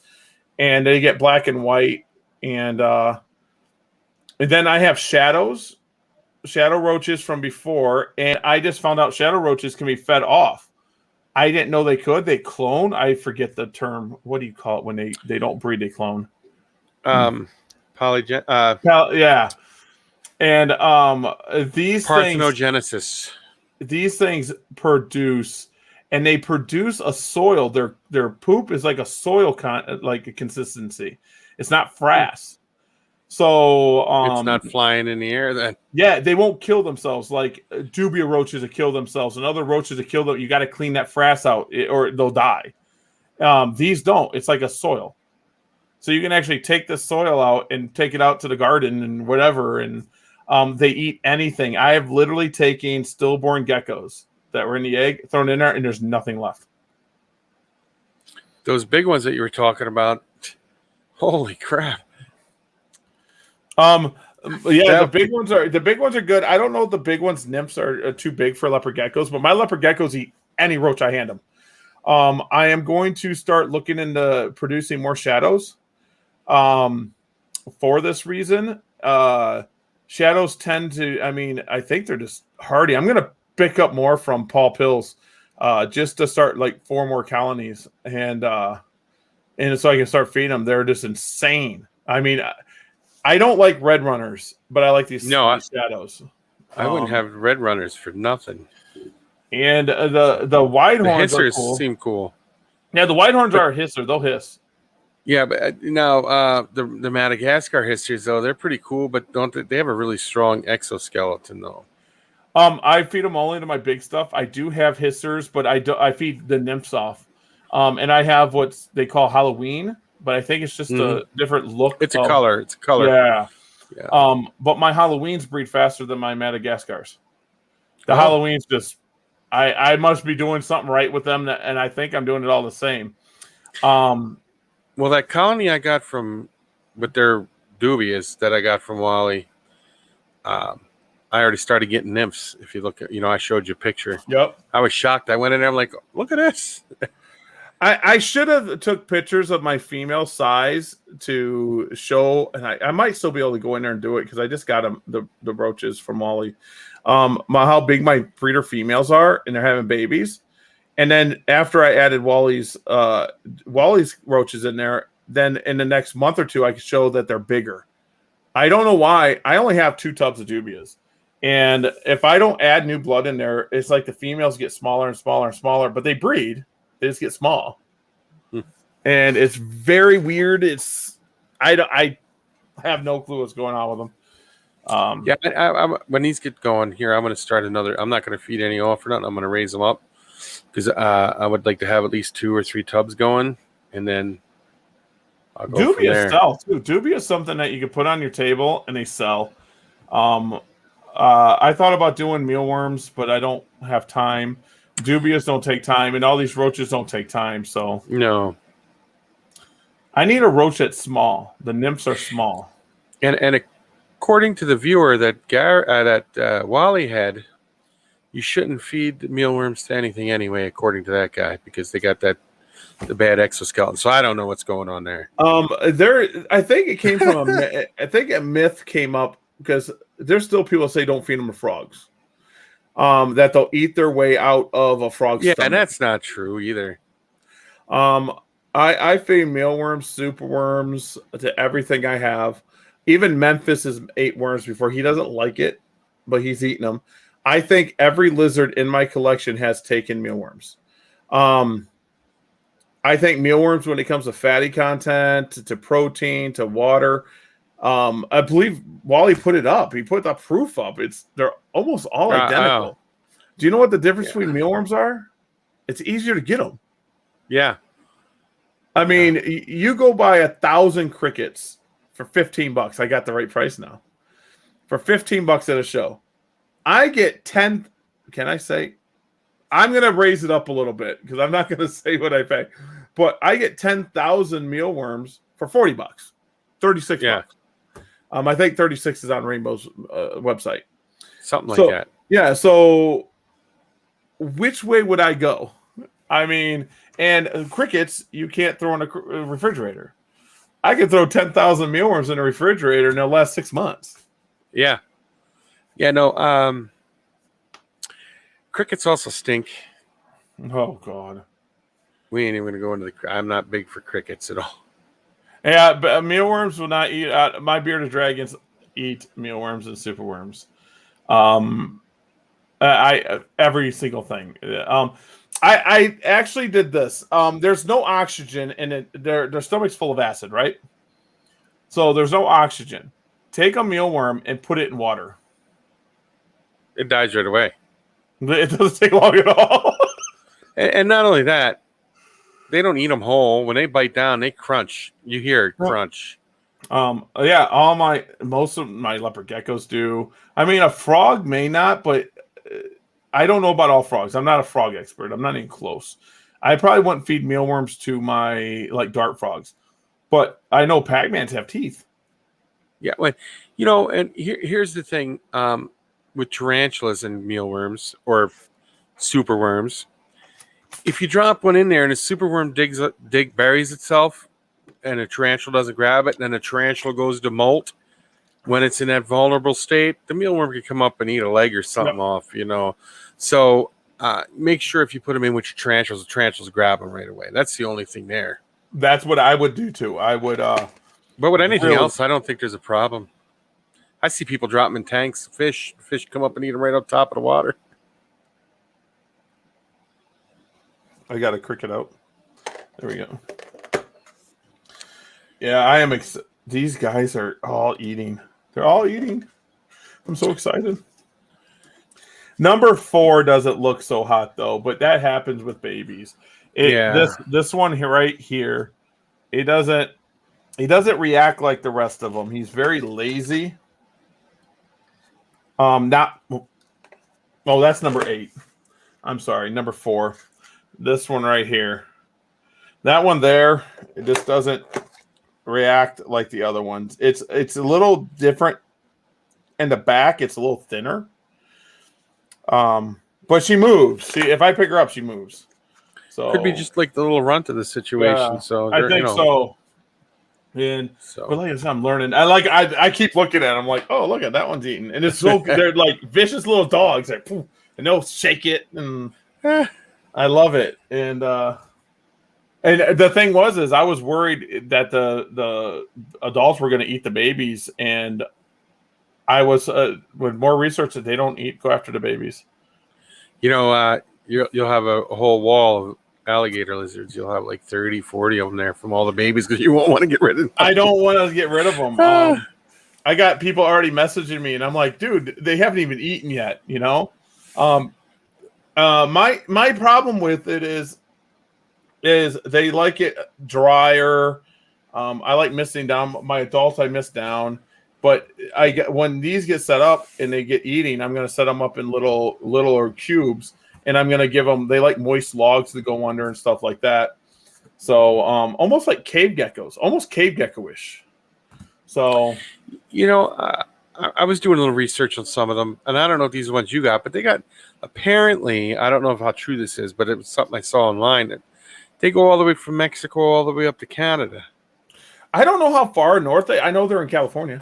and they get black and white. And then I have shadow roaches from before, and I just found out shadow roaches can be fed off. I didn't know they could. They clone. I forget the term. What do you call it when they don't breed? They clone. Yeah. And these parthenogenesis. These things produce, and they produce a soil. Their poop is like a soil like a consistency. It's not frass. So it's not flying in the air then. Yeah, they won't kill themselves like dubia roaches that kill themselves, and other roaches that kill them. You got to clean that frass out or they'll die. These don't. It's like a soil. So you can actually take the soil out and take it out to the garden and whatever, and they eat anything. I have literally taken stillborn geckos that were in the egg, thrown in there, and there's nothing left. Those big ones that you were talking about, holy crap! The big ones are good. I don't know if the big ones nymphs are too big for leopard geckos, but my leopard geckos eat any roach I hand them. I am going to start looking into producing more shadows. For this reason, shadows tend to, I think they're just hardy. I'm going to pick up more from Paul Pills, just to start like 4 more colonies and so I can start feeding them. They're just insane. I don't like red runners, but I like these shadows. I wouldn't have red runners for nothing. And the white horns hissers seem cool. Yeah, the white horns are a hisser. They'll hiss. Yeah, but now the Madagascar hissers though, they're pretty cool, but they have a really strong exoskeleton though. I feed them only to my big stuff. I do have hissers, but I feed the nymphs off. And I have what they call Halloween, but I think it's just a different look. It's a color. It's a color. Yeah. But my Halloweens breed faster than my Madagascars. The Halloweens just, I must be doing something right with them, and I think I'm doing it all the same. Well, that colony I got with their dubious that I got from Wally, I already started getting nymphs. If you look at, I showed you a picture. Yep. I was shocked. I went in there. I'm like, look at this. I should have took pictures of my female size to show, and I might still be able to go in there and do it because I just got them the roaches from Wally. How big my breeder females are, and they're having babies. And then after I added Wally's roaches in there, then in the next month or two, I could show that they're bigger. I don't know why. I only have 2 tubs of dubias. And if I don't add new blood in there, it's like the females get smaller and smaller and smaller, but they breed. They just get small. And it's very weird. I have no clue what's going on with them. Yeah, when these get going here, I'm going to start another. I'm not going to feed any off or nothing. I'm going to raise them up because I would like to have at least 2 or 3 tubs going, and then I'll go from Dubia there. sell too. Dubia is something that you can put on your table and they sell. I thought about doing mealworms, but I don't have time. Dubias don't take time, and all these roaches don't take time. So No. I need a roach that's small. The nymphs are small. And according to the viewer that Wally had, you shouldn't feed the mealworms to anything anyway, according to that guy, because they got the bad exoskeleton. So I don't know what's going on there. I think it came from I think a myth came up because there's still people say don't feed them to frogs. That they'll eat their way out of a frog's stomach. And that's not true either. I feed mealworms, superworms to everything I have. Even Memphis has ate worms before. He doesn't like it, but he's eaten them. I think every lizard in my collection has taken mealworms. I think mealworms, when it comes to fatty content, to protein, to water, I believe Wally put it up. He put the proof up. They're almost all identical. Do you know what the difference between mealworms are? It's easier to get them. Yeah. I mean, you go buy 1,000 crickets for $15. I got the right price now. For $15 at a show. I get 10. Can I say? I'm going to raise it up a little bit because I'm not going to say what I pay. But I get 10,000 mealworms for $40. $36. I think 36 is on Rainbow's website. Something like that. Yeah. So which way would I go? I mean, and crickets, you can't throw in a refrigerator. I could throw 10,000 mealworms in a refrigerator and they'll last 6 months. Yeah. Yeah, no. Crickets also stink. Oh, God. We ain't even going to go into I'm not big for crickets at all. Yeah, but mealworms will not eat. My bearded dragons eat mealworms and superworms. Every single thing. I actually did this. There's no oxygen in it. Their stomach's full of acid, right? So there's no oxygen. Take a mealworm and put it in water. It dies right away. It doesn't take long at all. And not only that, they don't eat them whole. When they bite down, they crunch. You hear it crunch. Yeah, most of my leopard geckos do. I mean, a frog may not, but I don't know about all frogs. I'm not a frog expert. I'm not even close. I probably wouldn't feed mealworms to my dart frogs, but I know Pac-Mans have teeth. Yeah, well, and here's the thing with tarantulas and mealworms or superworms. If you drop one in there and a superworm buries itself, and a tarantula doesn't grab it, and then a tarantula goes to molt when it's in that vulnerable state, the mealworm can come up and eat a leg or something off, So make sure if you put them in with your tarantulas, the tarantulas grab them right away. That's the only thing there. That's what I would do too. I would. But with anything else, I don't think there's a problem. I see people drop them in tanks. Fish come up and eat them right up top of the water. I got a cricket out. There we go. Yeah, I am. These guys are all eating. They're all eating. I'm so excited. Number 4 doesn't look so hot though, but that happens with babies. This one here, right here, he doesn't react like the rest of them. He's very lazy. That's number 8. I'm sorry, number 4. This one right here. That one there, it just doesn't react like the other ones. It's a little different in the back. It's a little thinner. But she moves. If I pick her up, she moves. So could be just like the little runt of the situation. Yeah, so I think so. And but like I said, I'm learning. I keep looking at them like, oh, look at that one's eating, and it's so they're like vicious little dogs, like, and they'll shake it and. I love it. And the thing is I was worried that the adults were going to eat the babies, and I was with more research that they don't go after the babies. You'll have a whole wall of alligator lizards. You'll have like 30, 40 of them there from all the babies because you won't want to get rid of them. I don't want to get rid of them. I got people already messaging me, and I'm like, dude, they haven't even eaten yet. My problem with it is they like it drier. I like misting down. My adults I mist down, but when these get set up and they get eating, I'm going to set them up in littler cubes, and I'm going to give them. They like moist logs to go under and stuff like that. So almost like cave geckos, almost cave gecko-ish. So I was doing a little research on some of them, and I don't know if these are the ones you got, but they got apparently. I don't know how true this is, but it was something I saw online that. They go all the way from Mexico all the way up to Canada. I don't know how far north I know they're in California.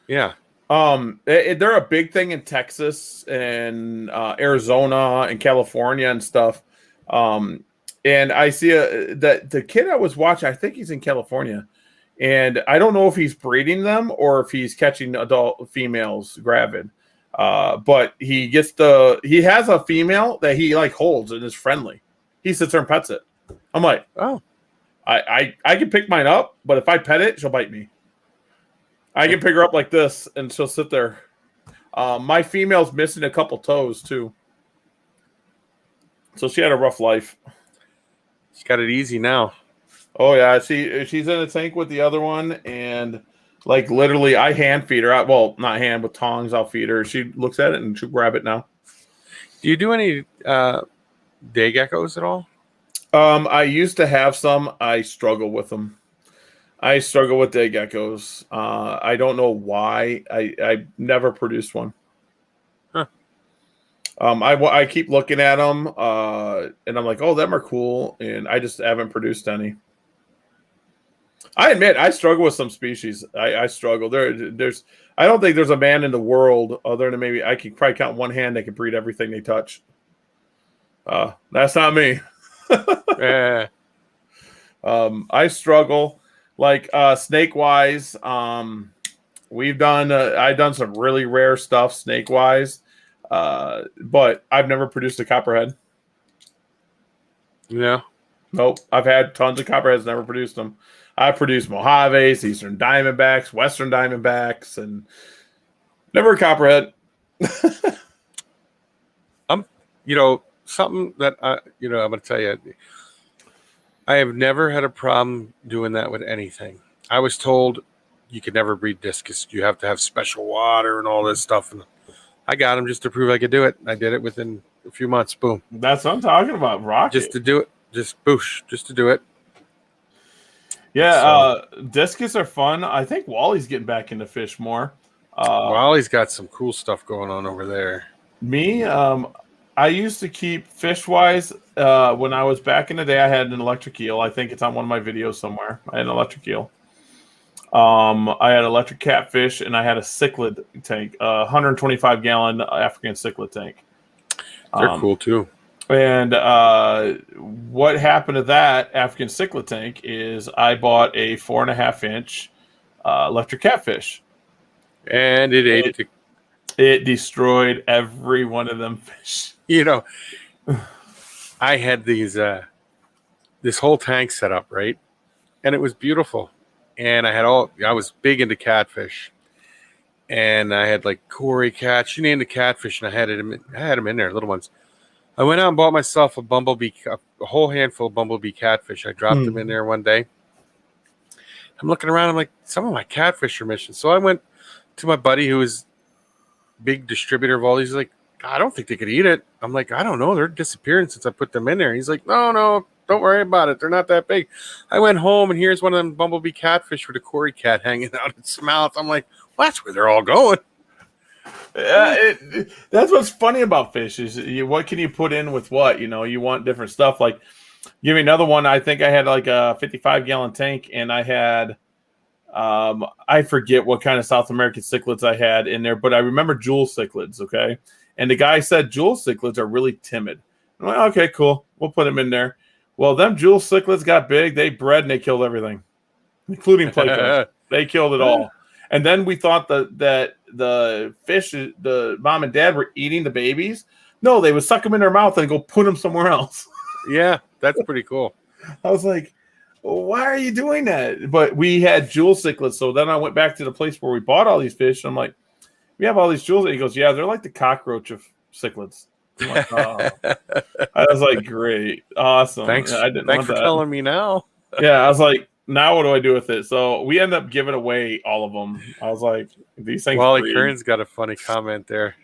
Yeah. They're a big thing in Texas and Arizona and California and stuff. And I see that the kid I was watching, I think he's in California, and I don't know if he's breeding them or if he's catching adult females gravid. But he has a female that he like holds and is friendly. He sits there and pets it. I'm like, oh, I can pick mine up, but if I pet it, she'll bite me. I can pick her up like this, and she'll sit there. My female's missing a couple toes, too. So she had a rough life. She's got it easy now. Oh, yeah. She's in a tank with the other one, and, like, literally, I hand feed her. Well, not hand, with tongs, I'll feed her. She looks at it, and she'll grab it now. Do you do any day geckos at all? I used to have some. I struggle with them. I struggle with day geckos. I don't know why. I never produced one. Huh. I keep looking at them, and I'm like, oh, them are cool, and I just haven't produced any. I admit I struggle with some species. I struggle. There's. I don't think there's a man in the world other than maybe I can probably count one hand that can breed everything they touch. That's not me. Yeah. I struggle like snake wise. I've done some really rare stuff snake wise, but I've never produced a copperhead. Yeah. Nope. I've had tons of copperheads, never produced them. I produced Mojaves, Eastern Diamondbacks, Western Diamondbacks, and never a copperhead. Something that I'm going to tell you, I have never had a problem doing that with anything. I was told you could never breed discus. You have to have special water and all this stuff. And I got them just to prove I could do it. I did it within a few months. Boom. That's what I'm talking about. Rocket. Just to do it. Just boosh. Just to do it. Yeah. Discus are fun. I think Wally's getting back into fish more. Wally's got some cool stuff going on over there. Me, I used to keep fish-wise, when I was back in the day, I had an electric eel. I think it's on one of my videos somewhere. I had an electric eel. I had electric catfish, and I had a cichlid tank, a 125-gallon African cichlid tank. They're cool, too. And what happened to that African cichlid tank is I bought a 4.5-inch electric catfish. And it ate it. It destroyed every one of them fish. I had this whole tank set up, right? And it was beautiful. And I was big into catfish. And I had like Cory cats. You named the catfish, and I had them in there, little ones. I went out and bought myself a whole handful of bumblebee catfish. I dropped them in there one day. I'm looking around. I'm like, some of my catfish are missing. So I went to my buddy who was big distributor of all these. He's like, I don't think they could eat it. I'm like, I don't know. They're disappearing since I put them in there. He's like, no, don't worry about it. They're not that big. I went home, and here's one of them bumblebee catfish with a Cory cat hanging out its mouth. I'm like, well, that's where they're all going. That's what's funny about fish is what can you put in with what? You want different stuff. Like, give me another one. I think I had like a 55-gallon tank, and I had I forget what kind of South American cichlids I had in there, but I remember jewel cichlids, okay? And the guy said jewel cichlids are really timid. I'm like, okay, cool. We'll put them in there. Well, them jewel cichlids got big. They bred and they killed everything, including plecos. They killed it all. And then we thought that the fish, the mom and dad were eating the babies. No, they would suck them in their mouth and go put them somewhere else. Yeah, that's pretty cool. I was like, why are you doing that? But we had jewel cichlids. So then I went back to the place where we bought all these fish. And I'm like, we have all these jewels. And he goes, yeah, they're like the cockroach of cichlids. I'm like, oh. I was like, great. Awesome. Thanks I didn't for telling me now. Yeah, I was like, now what do I do with it? So we end up giving away all of them. I was like, these things. Wally Kern's got a funny comment there.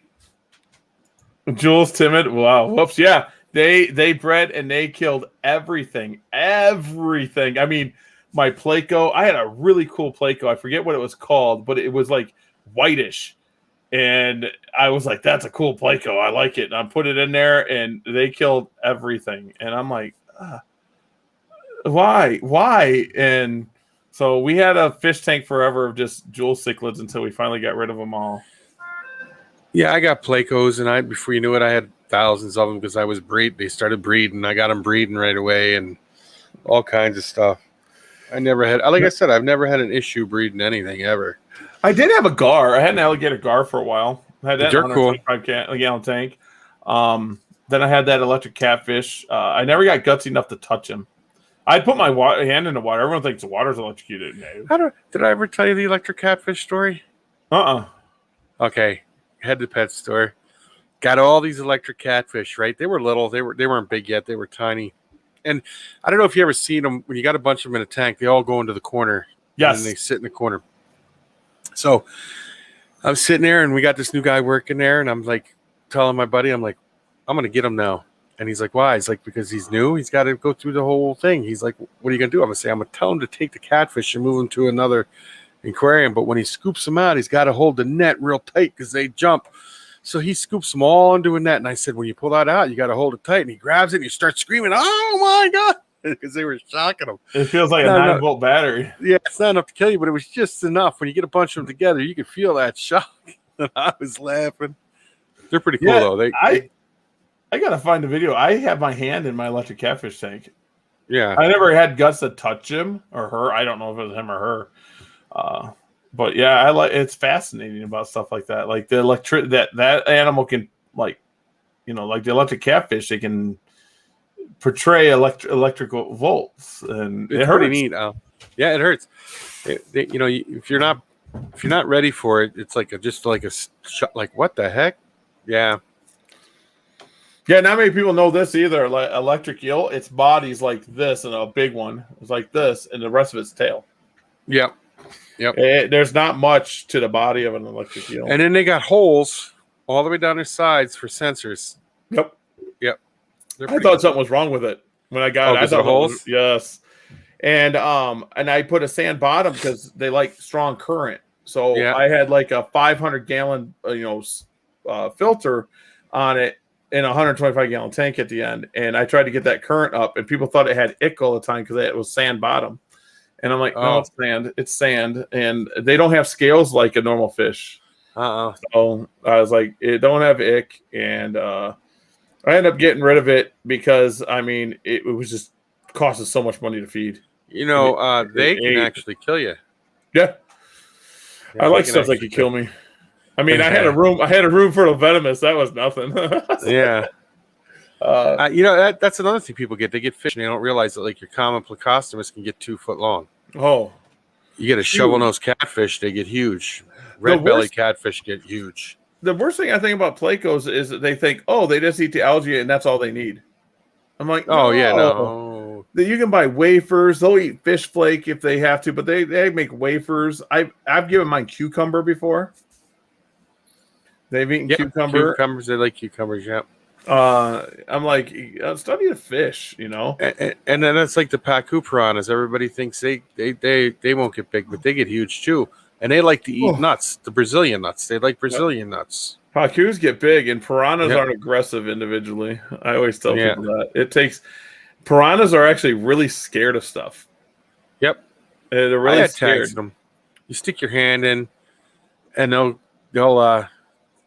Jules timid. Wow. Whoops. Yeah. They bred and they killed everything. Everything. I mean, my Placo, I had a really cool Placo. I forget what it was called, but it was like whitish. And I was like, that's a cool Placo. I like it. And I put it in there and they killed everything. And I'm like, why? And so we had a fish tank forever of just jewel cichlids until we finally got rid of them all. Yeah, I got Placos, and before you knew it, I had thousands of them because I was They started breeding. I got them breeding right away, and all kinds of stuff. I never had, like I said, I've never had an issue breeding anything ever. I did have a gar. I had an alligator gar for a while. I had that They're cool. 125-gallon tank. Then I had that electric catfish. I never got gutsy enough to touch him. I'd put my hand in the water. Everyone thinks the water's electrocuted. No. Did I ever tell you the electric catfish story? Okay. Head to pet store. Got all these electric catfish, right? They were little. They weren't big yet. They were tiny. And I don't know if you ever seen them. When you got a bunch of them in a tank, they all go into the corner. Yes. And they sit in the corner. So I'm sitting there, and we got this new guy working there, and I'm like telling my buddy, I'm like, I'm going to get him now. And he's like, why? He's like, because he's new. He's got to go through the whole thing. He's like, what are you going to do? I'm going to say, I'm going to tell him to take the catfish and move him to another aquarium. But when he scoops them out, he's got to hold the net real tight because they jump. So he scoops them all into a net. And I said, when you pull that out, you got to hold it tight. And he grabs it and he starts screaming, oh my God, because they were shocking him. It feels like a 9-volt battery. Yeah, it's not enough to kill you, but it was just enough. When you get a bunch of them together, you could feel that shock. And I was laughing. They're pretty cool, though. I got to find a video. I have my hand in my electric catfish tank. Yeah. I never had guts to touch him or her. I don't know if it was him or her. But yeah, it's fascinating about stuff like that. Like the that animal can like the electric catfish, they can portray electrical volts, and it's pretty neat. Yeah, it hurts. If you're not ready for it, it's like just like a shot. Like what the heck? Yeah. Yeah, not many people know this either. Like electric eel, its body's like this, and a big one is like this, and the rest of its tail. Yep. There's not much to the body of an electric eel. And then they got holes all the way down their sides for sensors. Yep. I thought cool. something was wrong with it when I got it. I thought holes. Yes. And I put a sand bottom because they like strong current. So I had like a 500-gallon filter on it in a 125-gallon tank at the end, and I tried to get that current up, and people thought it had ick all the time because it was sand bottom. And I'm like, no, it's sand. It's sand, and they don't have scales like a normal fish. So I was like, it don't have ick, and I ended up getting rid of it because it was just cost us so much money to feed. They can actually kill you. Yeah, I like stuff that could kill me. I had a room for the venomous. That was nothing. Yeah. That's another thing people get. They get fish and they don't realize that like your common Plecostomus can get 2 foot long. Oh. You get a shovel-nosed catfish, they get huge. Red-bellied catfish get huge. The worst thing I think about Placos is that they think, they just eat the algae and that's all they need. I'm like, no. You can buy wafers. They'll eat fish flake if they have to, but they make wafers. I've given mine cucumber before. They've eaten cucumber. Cucumbers, they like cucumbers, yeah. I'm like, study the fish, And then it's like the Pacu piranhas. Everybody thinks they won't get big, but they get huge too. And they like to eat nuts, the Brazilian nuts. They like Brazilian nuts. Pacus get big, and piranhas aren't aggressive individually. I always tell people that. Piranhas are actually really scared of stuff. Yep. They're really scared. Them. You stick your hand in, and they'll go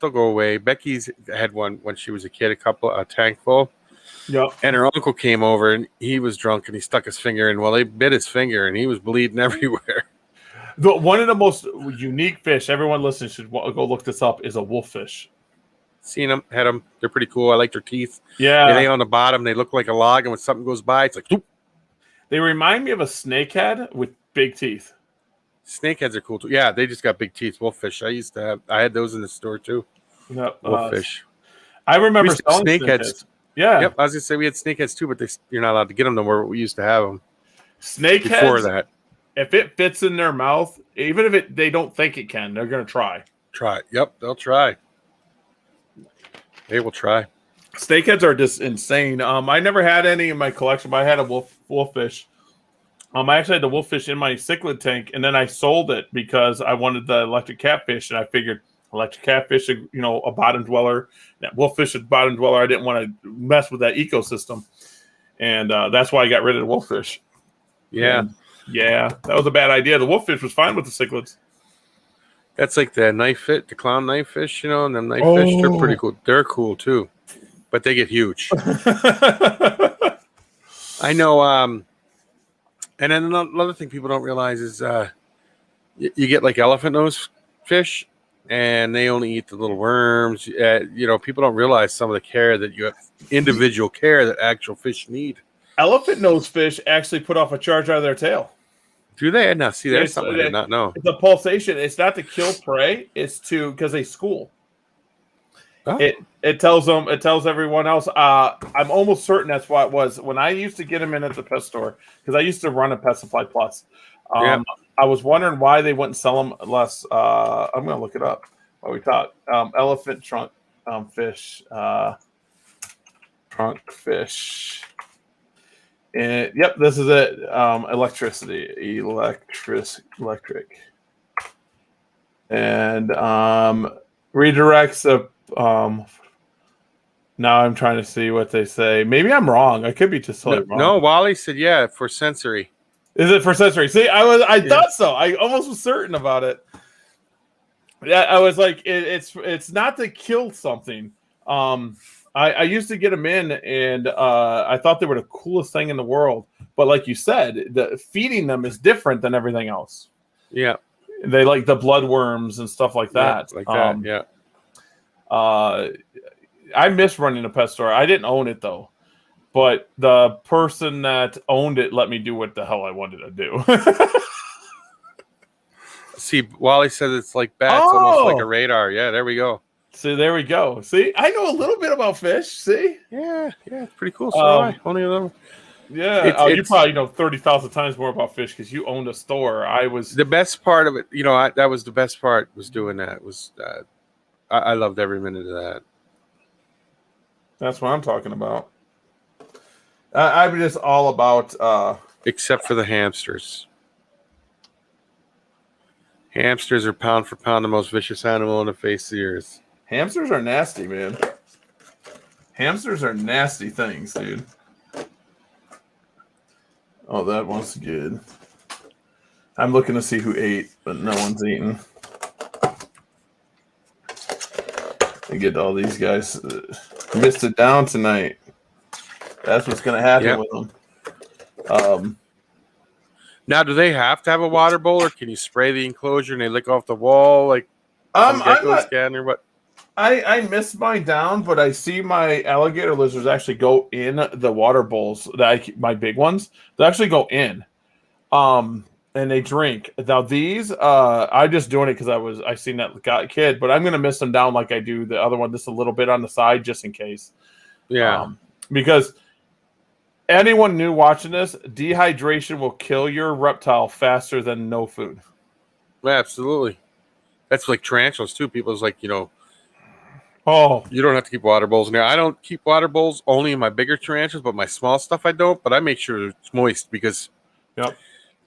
away. Becky's had one when she was a kid, a tank full. Yep. And her uncle came over, and he was drunk, and he stuck his finger in. Well, they bit his finger, and he was bleeding everywhere. One of the most unique fish, everyone listening should go look this up, is a wolffish. Seen them, had them. They're pretty cool. I like their teeth. Yeah. They lay on the bottom. They look like a log, and when something goes by, it's like, whoop. They remind me of a snakehead with big teeth. Snakeheads are cool too. Yeah, they just got big teeth. Wolffish. I had those in the store too. Yep. Wolffish. I remember selling snakeheads. Yeah. Yep. I was gonna say we had snakeheads too, but you're not allowed to get them no more. We used to have them. Snakeheads. Before that, if it fits in their mouth, even if they don't think it can, they're gonna try. Try. Yep, they'll try. They will try. Snakeheads are just insane. I never had any in my collection, but I had a wolffish. I actually had the wolffish in my cichlid tank, and then I sold it because I wanted the electric catfish, and I figured electric catfish, a bottom dweller. That wolffish is a bottom dweller. I didn't want to mess with that ecosystem, and that's why I got rid of the wolffish. Yeah. And yeah, that was a bad idea. The wolffish was fine with the cichlids. That's like the the clown knife fish, and them knife fish, they're pretty cool. They're cool too, but they get huge. I know. And then another thing people don't realize is you get like elephant nose fish, and they only eat the little worms. People don't realize some of the care that you have, individual care that actual fish need. Elephant nose fish actually put off a charge out of their tail. Do they? Now, see, there's something I did not know. It's a pulsation. It's not to kill prey. It's because they school. Oh. It tells everyone else. I'm almost certain that's what it was. When I used to get them in at the pet store, because I used to run a Pet Supply Plus. I was wondering why they wouldn't sell them less. I'm going to look it up while we talk. Elephant trunk fish. Trunk fish. And yep, this is it. Electricity, electric, and redirects a. Now I'm trying to see what they say. Maybe I'm wrong. I could be just totally wrong. No, Wally said for sensory. Is it for sensory? See, I thought so. I almost was certain about it. Yeah, I was like, it's not to kill something. I used to get them in, and I thought they were the coolest thing in the world. But like you said, feeding them is different than everything else. Yeah. They like the bloodworms and stuff like that. Yeah. I miss running a pet store. I didn't own it, though. But the person that owned it let me do what the hell I wanted to do. See, Wally says it's like bats, almost like a radar. Yeah, there we go. See, there we go. See, I know a little bit about fish. See? Yeah, it's pretty cool. So only a little. Yeah, you probably know 30,000 times more about fish because you owned a store. I was the best part of it. That was the best part was doing that. Was I loved every minute of that. That's what I'm talking about. I'm just all about. Except for the hamsters. Hamsters are pound for pound the most vicious animal on the face of the earth. Hamsters are nasty, man. Hamsters are nasty things, dude. Oh, that one's good. I'm looking to see who ate, but no one's eaten. I get all these guys missed it down tonight. That's what's going to happen with them. Now, do they have to have a water bowl, or can you spray the enclosure and they lick off the wall like geckos can, or what? I missed mine down, but I see my alligator lizards actually go in the water bowls my big ones. They actually go in, and they drink. Now these, I'm just doing it because I seen that kid, but I'm gonna miss them down like I do the other one, just a little bit on the side, just in case. Yeah, because anyone new watching this, dehydration will kill your reptile faster than no food. Yeah, absolutely. That's like tarantulas too. People's like, oh, you don't have to keep water bowls in there. I don't keep water bowls only in my bigger tarantulas, but my small stuff I don't. But I make sure it's moist because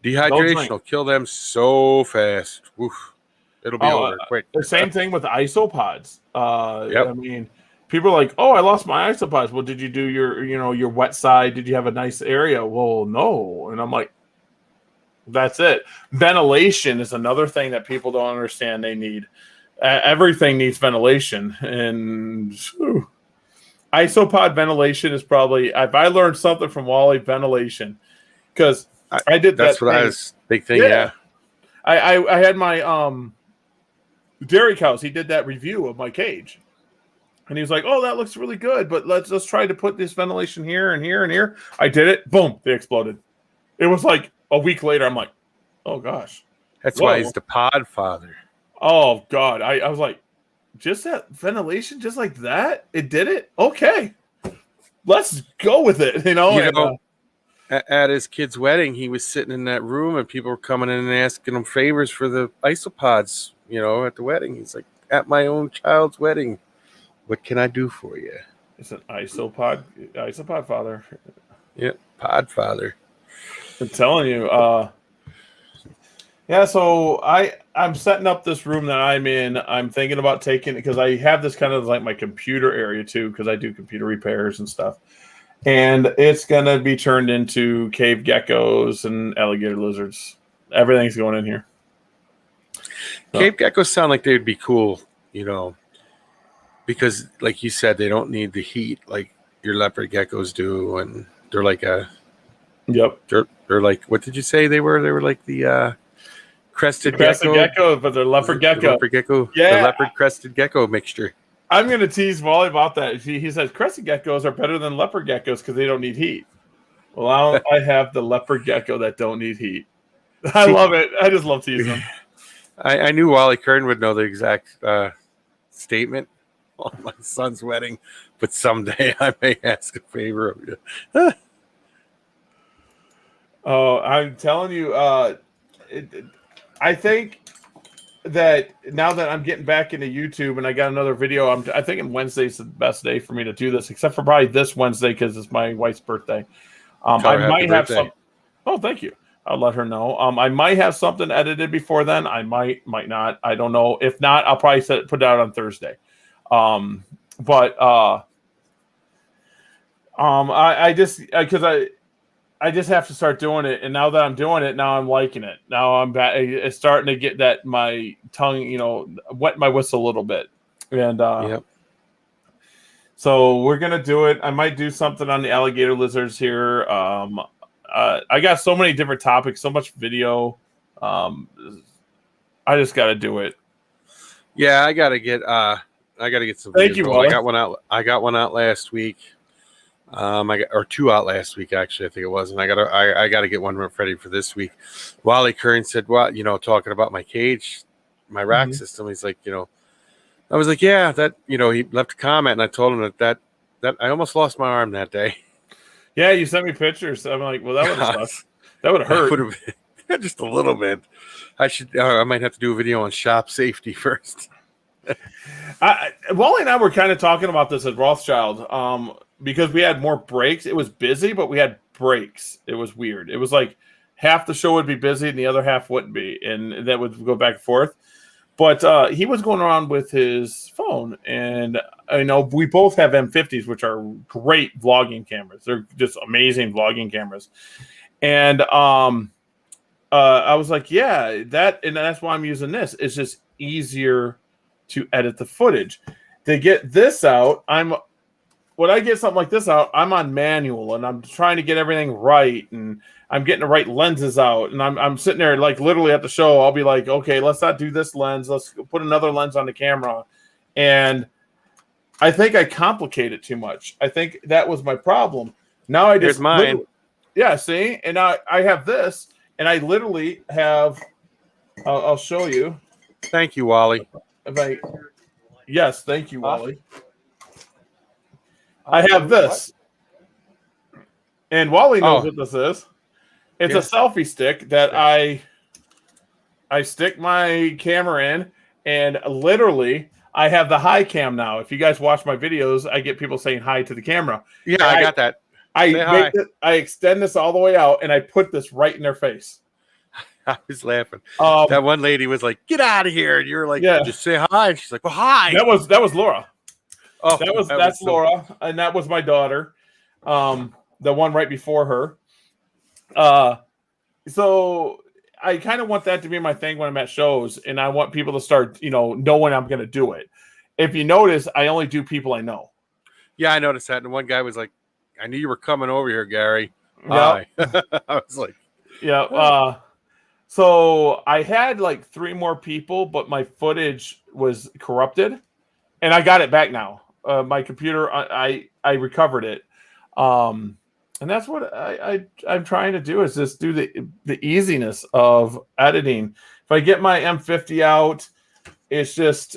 dehydration will kill them so fast. Oof. It'll be over quick. The same thing with isopods. I mean, people are like, "Oh, I lost my isopods." Well, did you do your wet side? Did you have a nice area? Well, no. And I'm like, that's it. Ventilation is another thing that people don't understand they need. Everything needs ventilation. And isopod ventilation is probably, if I learned something from Wally, ventilation, because I did that. That's what I was big thing. Yeah. I had my dairy cows. He did that review of my cage, and he was like, "Oh, that looks really good, but let's try to put this ventilation here and here and here." I did it. Boom! They exploded. It was like a week later. I'm like, "Oh gosh." That's why he's the pod father. Oh God! I was like, just that ventilation, just like that, it did it. Okay, let's go with it. At his kid's wedding, he was sitting in that room, and people were coming in and asking him favors for the isopods. At the wedding, he's like, "At my own child's wedding, what can I do for you?" It's an isopod father. Yeah, pod father. I'm telling you. Yeah, so I'm setting up this room that I'm in. I'm thinking about taking it because I have this kind of like my computer area too, because I do computer repairs and stuff. And it's gonna be turned into cave geckos and alligator lizards. Everything's going in here. So. Cave geckos sound like they'd be cool, because like you said, they don't need the heat like your leopard geckos do, and they're like Yep. They're like, what did you say they were? They were like the crested gecko, but they're leopard gecko. Leopard gecko. Yeah. The leopard crested gecko mixture. I'm going to tease Wally about that. He says crested geckos are better than leopard geckos because they don't need heat. Well, I have the leopard gecko that don't need heat. I love it. I just love teasing them. I knew Wally Kern would know the exact statement on my son's wedding, but someday I may ask a favor of you. Oh, I'm telling you, I think that now that I'm getting back into YouTube and I got another video, I think Wednesday's the best day for me to do this, except for probably this Wednesday because it's my wife's birthday. I might have some. Oh, thank you. I'll let her know. I might have something edited before then. I might not. I don't know. If not, I'll probably put it out on Thursday. I just have to start doing it, and now that I'm doing it, now I'm liking it. Now I'm back. It's starting to get that my tongue, wet my whistle a little bit, and yep. So we're gonna do it. I might do something on the alligator lizards here. I got so many different topics, so much video. I just got to do it. Yeah, I gotta get some. Thank you, Wally. I got one out last week. I got two out last week actually, I think it was, and I gotta get one ready for this week. Wally Kern said, "Well, talking about my cage, my rack system." He's like, I was like, "Yeah, that." He left a comment, and I told him that I almost lost my arm that day. Yeah, you sent me pictures. I'm like, well, that would have sucked. That would have hurt. Would have just a little bit. I might have to do a video on shop safety first. Wally and I were kind of talking about this at Rothschild. Because we had more breaks. It was busy, but we had breaks. It was weird. It was like half the show would be busy and the other half wouldn't be. And that would go back and forth. But he was going around with his phone. And I know we both have M50s, which are great vlogging cameras. They're just amazing vlogging cameras. And I was like, yeah, that's why I'm using this. It's just easier to edit the footage. To get this out, when I get something like this out, I'm on manual and I'm trying to get everything right, and I'm getting the right lenses out, and I'm sitting there like literally at the show. I'll be like, okay, let's not do this lens. Let's put another lens on the camera. And I think I complicate it too much. I think that was my problem. Now I just Here's mine. Yeah, see? And now I have this, and I literally have I'll show you. Thank you, Wally. Yes, thank you, Wally. I have this. And Wally knows what this is. It's a selfie stick that I stick my camera in, and literally I have the hi cam now. If you guys watch my videos, I get people saying hi to the camera. Yeah, I got that. I extend this all the way out, and I put this right in their face. I was laughing. That one lady was like, "Get out of here!" And you were like, "Just say hi." And she's like, "Well, hi." That was Laura. Oh, that's Laura, and that was my daughter, the one right before her. So I kind of want that to be my thing when I'm at shows, and I want people to start, knowing I'm going to do it. If you notice, I only do people I know. Yeah, I noticed that. And one guy was like, I knew you were coming over here, Gary. Yep. Hi. I was like, Yeah. So I had like 3 more people, but my footage was corrupted, and I got it back now. My computer, I recovered it, and that's what I'm trying to do is just do the easiness of editing. If I get my M50 out, it's just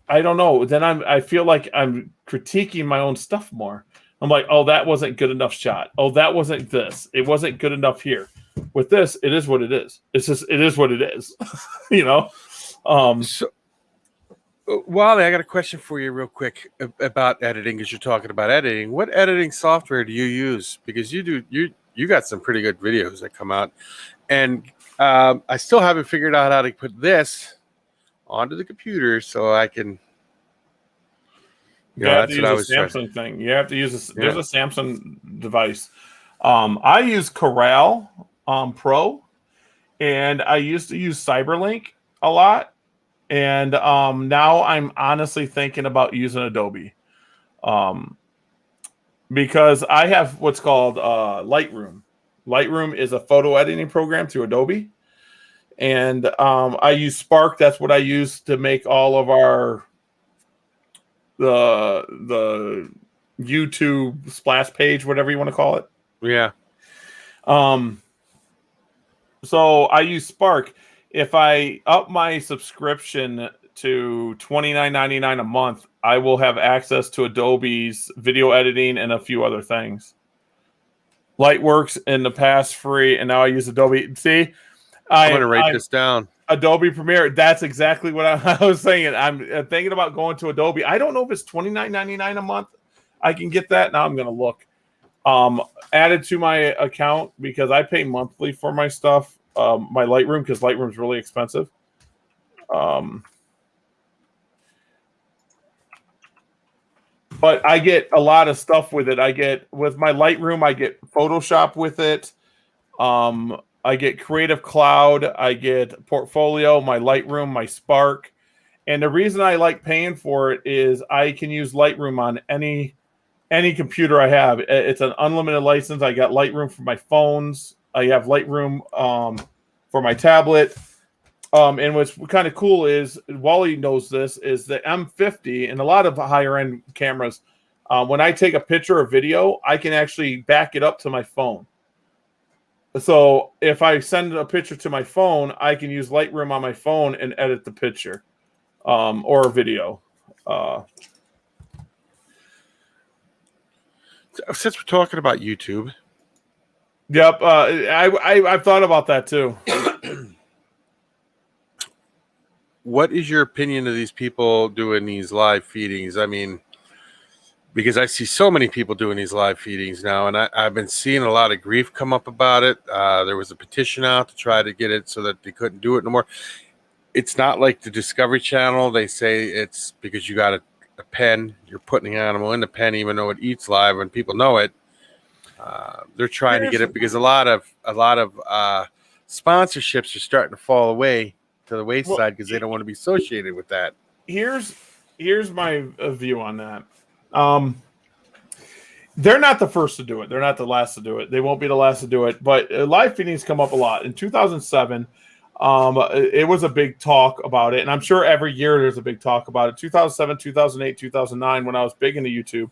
I don't know. Then I feel like I'm critiquing my own stuff more. I'm like, oh, that wasn't good enough shot. Oh, that wasn't this. It wasn't good enough here. With this, it is what it is. It's just it is what it is. you know. so, Wally, I got a question for you real quick about editing because you're talking about editing. What editing software do you use? Because you got some pretty good videos that come out. And I still haven't figured out how to put this onto the computer so I can. You have That's to what I use was a trying. Samsung thing. You have to use a. Yeah. There's a Samsung device. I use Corel Pro, and I used to use Cyberlink a lot. And now I'm honestly thinking about using Adobe, because I have what's called Lightroom. Lightroom is a photo editing program through Adobe, and I use Spark. That's what I use to make all of our the YouTube splash page, whatever you want to call it. Yeah. So I use Spark. If I up my subscription to $29.99 a month, I will have access to Adobe's video editing and a few other things. Lightworks in the past free, and now I use Adobe. See, I'm going to write this down. Adobe Premiere. That's exactly what I was saying. I'm thinking about going to Adobe. I don't know if it's $29.99 a month. I can get that. Now I'm going to look. Added to my account because I pay monthly for my stuff. My Lightroom, because Lightroom is really expensive. But I get a lot of stuff with it. I get with my Lightroom, I get Photoshop with it. I get Creative Cloud, I get Portfolio, my Lightroom, my Spark. And the reason I like paying for it is I can use Lightroom on any computer I have. It's an unlimited license. I got Lightroom for my phones. I have Lightroom for my tablet. And what's kind of cool is, Wally knows this, is the M50 and a lot of higher end cameras, when I take a picture or video, I can actually back it up to my phone. So if I send a picture to my phone, I can use Lightroom on my phone and edit the picture or a video. Since we're talking about YouTube. Yep. I've thought about that too. What is your opinion of these people doing these live feedings? I mean, because I see so many people doing these live feedings now, and I've been seeing a lot of grief come up about it. There was a petition out to try to get it so that they couldn't do it no more. It's not like the Discovery Channel. They say it's because you got a pen, you're putting the animal in the pen, even though it eats live, and people know it. They're trying to get it because a lot of sponsorships are starting to fall away to the wayside because they don't want to be associated with that. Here's my view on that. They're not the first to do it. They're not the last to do it. They won't be the last to do it. But live feedings come up a lot. In 2007, it was a big talk about it, and I'm sure every year there's a big talk about it. 2007, 2008, 2009, when I was big into YouTube,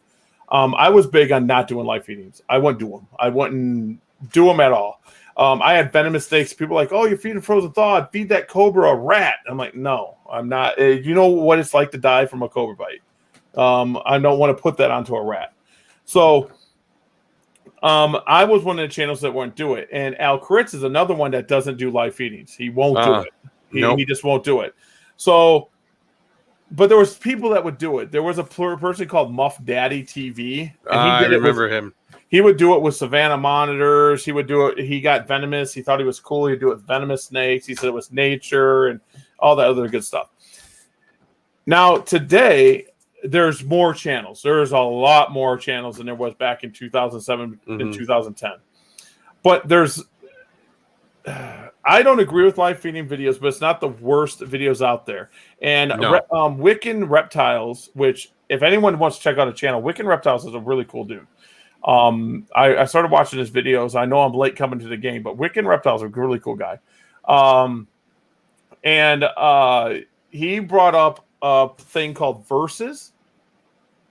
I was big on not doing live feedings. I wouldn't do them. I wouldn't do them at all. I had venomous snakes. People were like, oh, you're feeding frozen thawed. Feed that cobra a rat. I'm like, no, I'm not. You know what it's like to die from a cobra bite. I don't want to put that onto a rat. So I was one of the channels that won't do it. And Al Critz is another one that doesn't do live feedings. He won't do it. He just won't do it. So, but there was people that would do it. There was a person called Muff Daddy TV. And I remember him. He would do it with Savannah monitors. He would do it. He got venomous. He thought he was cool. He'd do it with venomous snakes. He said it was nature and all that other good stuff. Now, today, there's more channels. There's a lot more channels than there was back in 2007 and 2010. But there's, I don't agree with live feeding videos, but it's not the worst videos out there. And Wiccan Reptiles, which if anyone wants to check out a channel, Wiccan Reptiles is a really cool dude. I started watching his videos. I know I'm late coming to the game, but Wiccan Reptiles is a really cool guy. And he brought up a thing called Verses,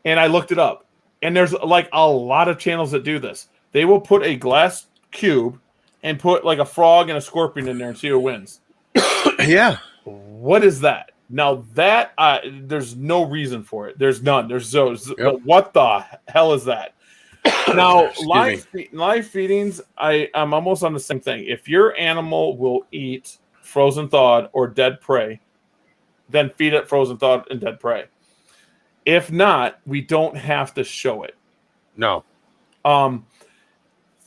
and I looked it up. And there's like a lot of channels that do this. They will put a glass cube and put like a frog and a scorpion in there and see who wins. Yeah. What is that? Now that there's no reason for it. There's none. There's those. Yep. What the hell is that? Now Excuse live feedings, I'm almost on the same thing. If your animal will eat frozen thawed or dead prey, then feed it frozen thawed and dead prey. If not, we don't have to show it. No.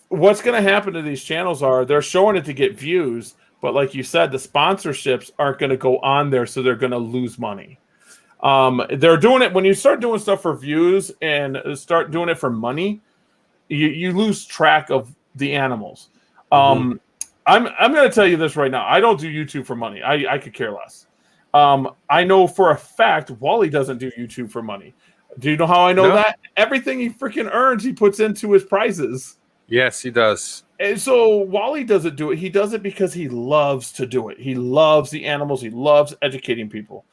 What's going to happen to these channels are they're showing it to get views, but like you said, the sponsorships aren't going to go on there, so they're going to lose money. They're doing it when you start doing stuff for views and start doing it for money, you lose track of the animals. I'm going to tell you this right now. I don't do YouTube for money. I could care less. I know for a fact Wally doesn't do YouTube for money. Do you know how I know that? Everything he freaking earns, he puts into his prizes. Yes, he does. And so Wally doesn't do it. He does it because he loves to do it. He loves the animals. He loves educating people.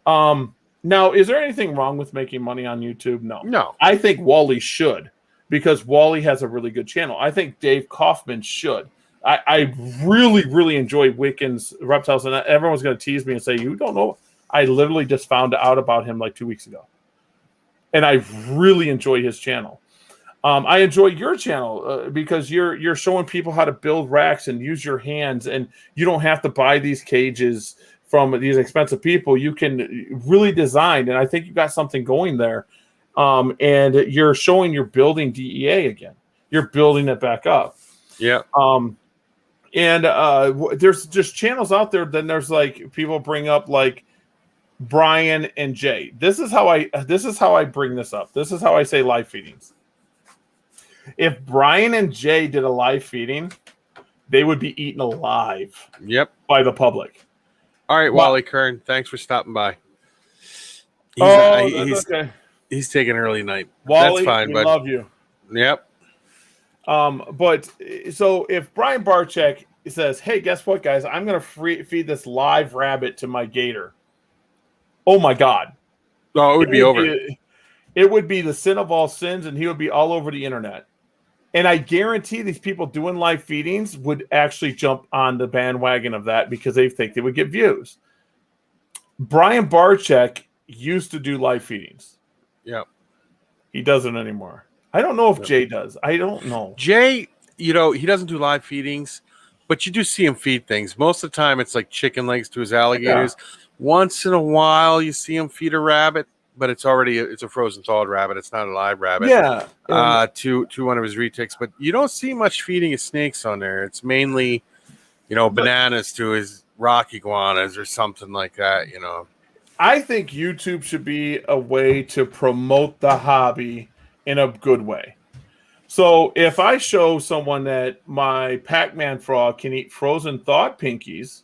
Now, is there anything wrong with making money on YouTube? No. No. I think Wally should, because Wally has a really good channel. I think Dave Kaufman should. I really, really enjoy Wiccan's Reptiles, and everyone's going to tease me and say, you don't know. I literally just found out about him like 2 weeks ago. And I really enjoy his channel. I enjoy your channel because you're showing people how to build racks and use your hands, and you don't have to buy these cages from these expensive people. You can really design, and I think you got something going there. And you're showing you're building DEA again. You're building it back up. Yeah. And there's just channels out there. Then there's like people bring up like Brian and Jay. This is how I bring this up. This is how I say live feedings. If Brian and Jay did a live feeding, they would be eaten alive. Yep. By the public. All right, Wally Kern, thanks for stopping by. He's taking early night. Wally, that's fine, we but love you. Yep. But so if Brian Barczyk says, "Hey, guess what, guys? I'm going to feed this live rabbit to my gator." Oh my God! No, it would be over. It would be the sin of all sins, and he would be all over the internet. And I guarantee these people doing live feedings would actually jump on the bandwagon of that because they think they would get views. Brian Barczyk used to do live feedings. Yep. He doesn't anymore. I don't know if Jay does. I don't know. Jay, he doesn't do live feedings, but you do see him feed things. Most of the time, it's like chicken legs to his alligators. Yeah. Once in a while, you see him feed a rabbit, but it's a frozen thawed rabbit. It's not a live rabbit. Yeah. To one of his retics, but you don't see much feeding his snakes on there. It's mainly, bananas to his rock iguanas or something like that. I think YouTube should be a way to promote the hobby in a good way. So if I show someone that my Pac-Man frog can eat frozen thawed pinkies,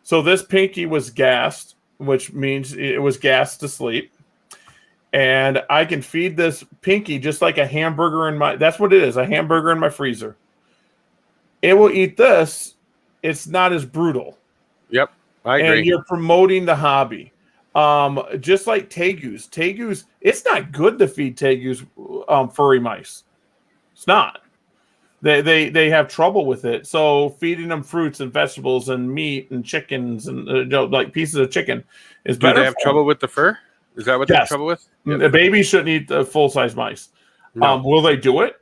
so this pinky was gassed, which means it was gassed to sleep, and I can feed this pinky just like a hamburger that's what it is, a hamburger in my freezer. It will eat this. It's not as brutal. Yep, I agree. And you're promoting the hobby. Just like tegus. Tegus, it's not good to feed tegus furry mice. It's not. They have trouble with it. So feeding them fruits and vegetables and meat and chickens and like pieces of chicken is better. Do they have trouble with the fur? Is that what they have trouble with? The baby shouldn't eat the full-size mice. No. Will they do it?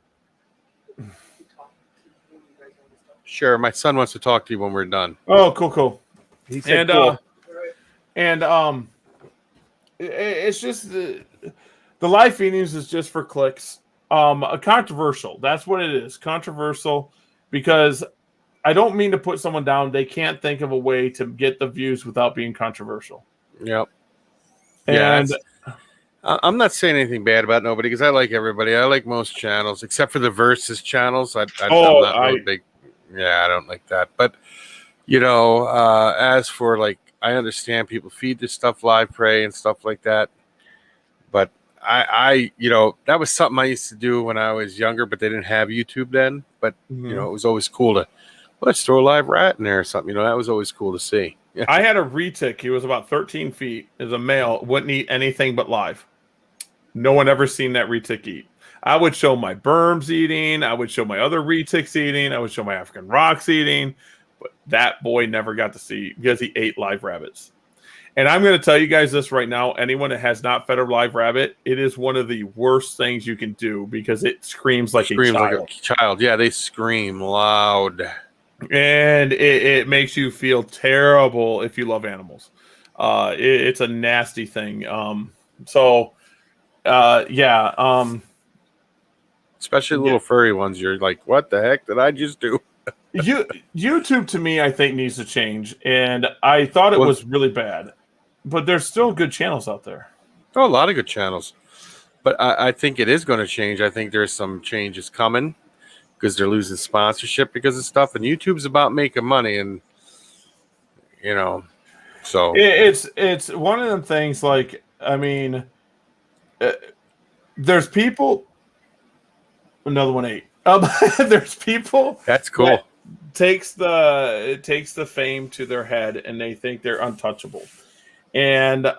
Sure. My son wants to talk to you when we're done. Oh, cool. He said cool. It's just the live feedings is just for clicks. Controversial. That's what it is. Controversial because I don't mean to put someone down. They can't think of a way to get the views without being controversial. Yep. And I'm not saying anything bad about nobody because I like everybody. I like most channels except for the Versus channels. I'm not really big. Yeah, I don't like that. But as for like, I understand people feed this stuff live prey and stuff like that. But that was something I used to do when I was younger, but they didn't have YouTube then. But it was always cool to let's throw a live rat in there or something. That was always cool to see. Yeah. I had a retic. He was about 13 feet. As a male, wouldn't eat anything but live. No one ever seen that retic eat. I would show my berms eating. I would show my other retics eating. I would show my African rocks eating. But that boy never got to see because he ate live rabbits. And I'm going to tell you guys this right now. Anyone that has not fed a live rabbit, it is one of the worst things you can do because it screams like a child. Yeah, they scream loud. And it makes you feel terrible if you love animals. It's a nasty thing. Especially little furry ones. You're like, what the heck did I just do? YouTube, to me, I think needs to change. And I thought it was really bad. But there's still good channels out there. Oh, a lot of good channels. But I think it is going to change. I think there's some changes coming because they're losing sponsorship because of stuff. And YouTube's about making money. And, so. It's one of them things like, I mean, there's people. Another one ate. There's people. That's cool. That takes the fame to their head and they think they're untouchable. And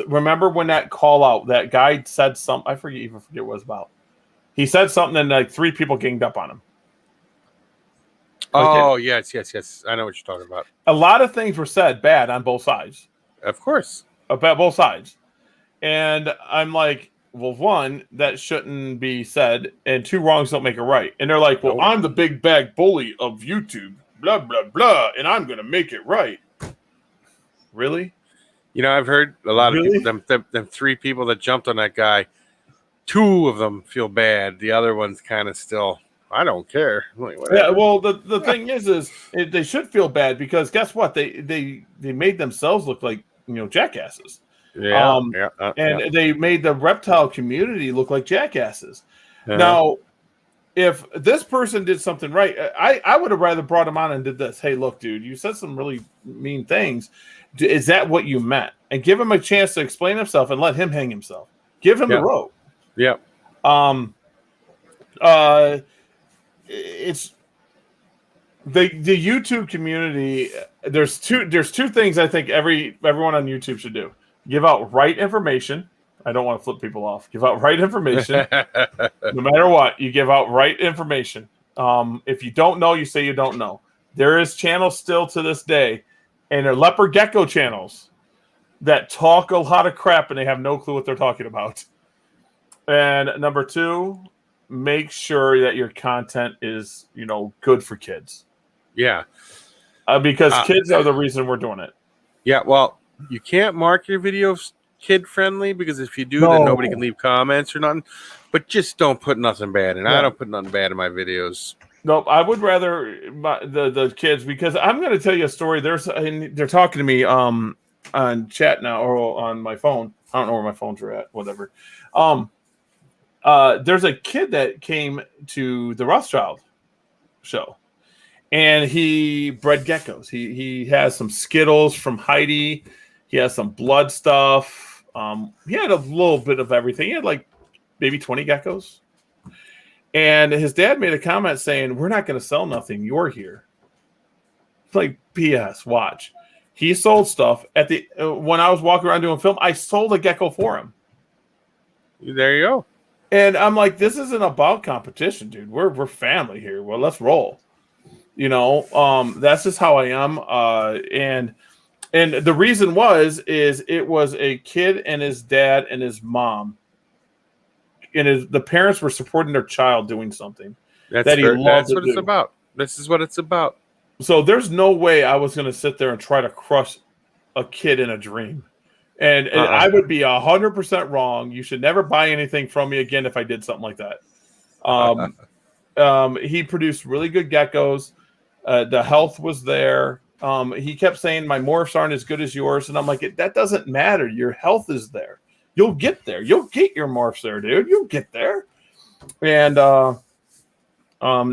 remember when that call out, that guy said something, I forget what it was about. He said something and like 3 people ganged up on him. Oh, yes. I know what you're talking about. A lot of things were said bad on both sides. Of course. About both sides. And I'm like, well, 1, that shouldn't be said, and 2 wrongs don't make it right. And they're like, well, I'm the big bag bully of YouTube, blah, blah, blah, and I'm going to make it right. Really? I've heard a lot of people, them 3 people that jumped on that guy, 2 of them feel bad. The other one's kind of still, I don't care. Like, yeah, well, the thing is they should feel bad because guess what? They made themselves look like, jackasses. And they made the reptile community look like jackasses. Uh-huh. Now, if this person did something right, I would have rather brought him on and did this. Hey, look, dude, you said some really mean things. Is that what you meant? And give him a chance to explain himself and let him hang himself. Give him the rope. Yeah. It's the YouTube community. There's two things I think everyone on YouTube should do. Give out right information. I don't want to flip people off. Give out right information. No matter what, you give out right information. If you don't know, you say you don't know. There is channels still to this day, and they're leopard gecko channels that talk a lot of crap and they have no clue what they're talking about. And number 2, make sure that your content is, good for kids. Yeah. Because kids are the reason we're doing it. Yeah, well, you can't mark your videos kid-friendly because if you do, then nobody can leave comments or nothing. But just don't put nothing bad in. I don't put nothing bad in my videos. Nope, I would rather the kids because I'm going to tell you a story. They're talking to me on chat now or on my phone. I don't know where my phones are at. Whatever. There's a kid that came to the Rothschild show, and he bred geckos. He has some Skittles from Heidi. He has some blood stuff. He had a little bit of everything. He had like maybe 20 geckos. And his dad made a comment saying, we're not going to sell nothing. You're here. It's like, BS, watch. He sold stuff. When I was walking around doing film, I sold a gecko for him. There you go. And I'm like, this isn't about competition, dude. We're family here. Well, let's roll. That's just how I am. And the reason is it was a kid and his dad and his mom. And the parents were supporting their child doing something that he loved. That's what it's about. This is what it's about. So there's no way I was going to sit there and try to crush a kid in a dream. And I would be 100% wrong. You should never buy anything from me again if I did something like that. He produced really good geckos. The health was there. He kept saying, my morphs aren't as good as yours. And I'm like, that doesn't matter. Your health is there. You'll get there. You'll get your morphs there, dude. You'll get there. And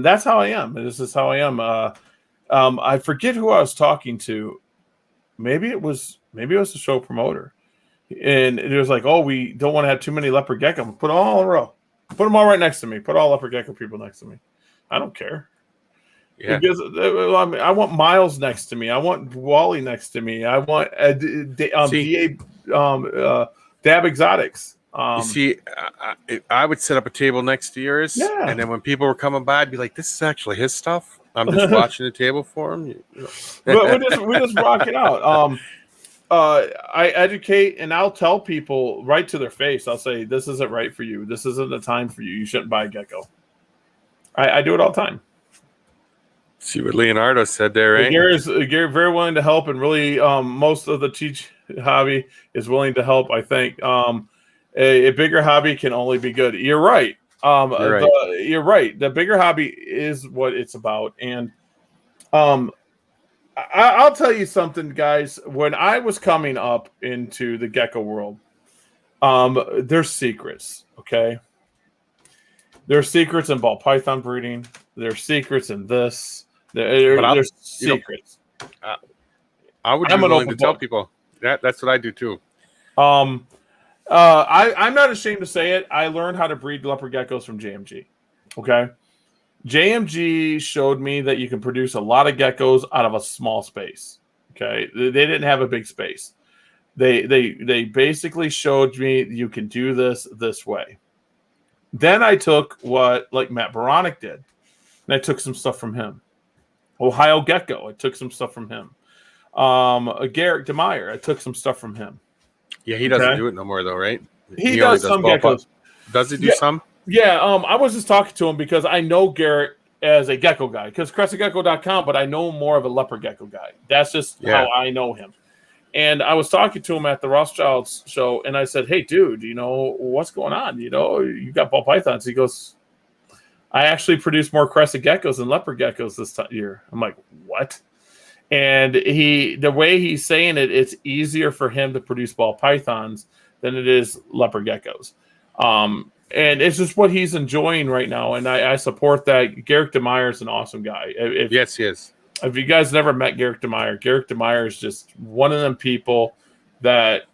that's how I am. This is how I am. I forget who I was talking to. Maybe it was the show promoter. And it was like, oh, we don't want to have too many leopard gecko. Put them all in a row. Put them all right next to me. Put all leopard gecko people next to me. I don't care. Yeah. Because I want Miles next to me. I want Wally next to me. I want Dab Exotics. You see, I would set up a table next to yours, Yeah. and then when people were coming by, I'd be like, "This is actually his stuff." I'm just watching the table for him. But we just rock it out. I educate and I'll tell people right to their face. I'll say, "This isn't right for you. This isn't the time for you. You shouldn't buy a gecko." I do it all the time. See what Leonardo said there, right? Gary's very willing to help, and really, most of the teach hobby is willing to help. I think a bigger hobby can only be good. You're right. You're right. The bigger hobby is what it's about, and I'll tell you something, guys. When I was coming up into the gecko world, there's secrets. Okay, there's secrets in ball python breeding. There's secrets in this. There's secrets. I would be willing to tell people that's what I do too. I'm not ashamed to say it. I learned how to breed leopard geckos from JMG. Okay, JMG showed me that you can produce a lot of geckos out of a small space. Okay, they didn't have a big space. They basically showed me you can do this way. Then I took what like Matt Baronic did, and I took some stuff from him. Ohio Gecko, I took some stuff from him. Garrett DeMeyer, I took some stuff from him. Yeah, he doesn't do it no more though, right? He does some geckos. Does he do some? Yeah, I was just talking to him because I know Garrett as a gecko guy, because crescentgecko.com, but I know more of a leopard gecko guy. That's just how I know him. And I was talking to him at the Rothschilds show, and I said, "Hey, dude, what's going on? You got ball pythons." He goes, "I actually produced more crescent geckos than leopard geckos this year." I'm like, "What?" And the way he's saying it, it's easier for him to produce ball pythons than it is leopard geckos. And it's just what he's enjoying right now. And I support that. Garrett DeMeyer is an awesome guy. Yes, he is. If you guys never met Garrett DeMeyer is just one of them people that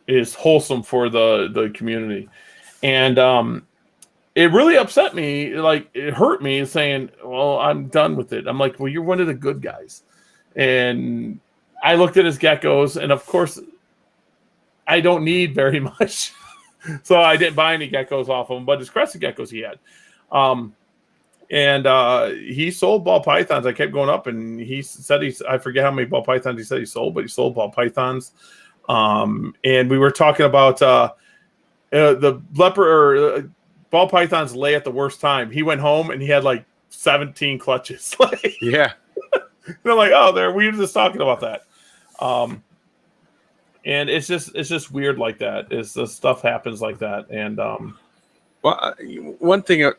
is wholesome for the community. And it really upset me. Like, it hurt me saying, well, I'm done with it. I'm like, well, you're one of the good guys. And I looked at his geckos, and of course, I don't need very much. So I didn't buy any geckos off him, but his crescent geckos he had. And he sold ball pythons. I kept going up, and he said I forget how many ball pythons he said he sold, but he sold ball pythons. And we were talking about the leopard or ball pythons lay at the worst time. He went home and he had like 17 clutches. Yeah. And I'm like, oh, we were just talking about that. And it's just weird like that. The stuff happens like that. And well, one thing,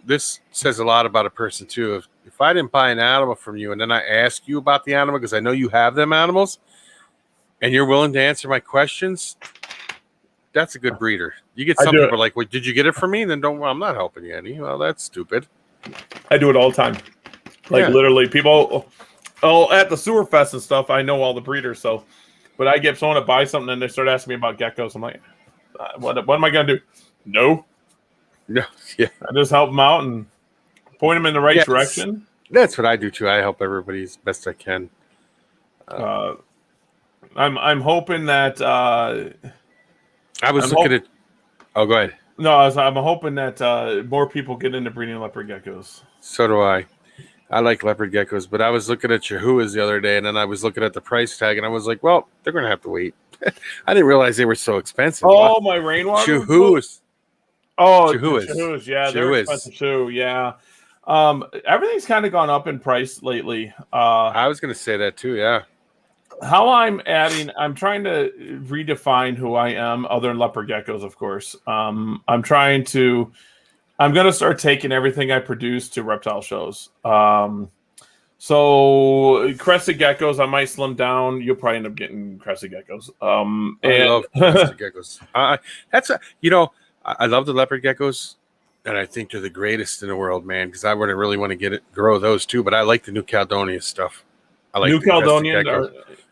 this says a lot about a person too. If I didn't buy an animal from you and then I ask you about the animal because I know you have them animals and you're willing to answer my questions, that's a good breeder. You get some people like, well, did you get it from me? And then I'm not helping you any. Well, that's stupid. I do it all the time. Literally, people, at the sewer fest and stuff, I know all the breeders. So, but I get someone to buy something and they start asking me about geckos. I'm like, what am I going to do? No. Yeah. I just help them out and point them in the right direction. That's what I do too. I help everybody as best I can. I'm hoping that I was looking at. Oh, go ahead. No, I'm hoping that more people get into breeding leopard geckos. So do I. I like leopard geckos, but I was looking at Chihuahuas the other day, and then I was looking at the price tag, and I was like, well, they're going to have to wait. I didn't realize they were so expensive. Oh, my rainwater? Chihuahuas. Oh, Chihuahuas. Yeah, they're expensive too. Yeah. Everything's kind of gone up in price lately. I was going to say that too, yeah. How I'm trying to redefine who I am, other than leopard geckos, of course. I'm going to start taking everything I produce to reptile shows. So crested geckos, I might slim down. You'll probably end up getting crested geckos. I love crested geckos. I love the leopard geckos, and I think they're the greatest in the world, man. Because I would really want to grow those too. But I like the New Caledonia stuff. I like New Caledonian.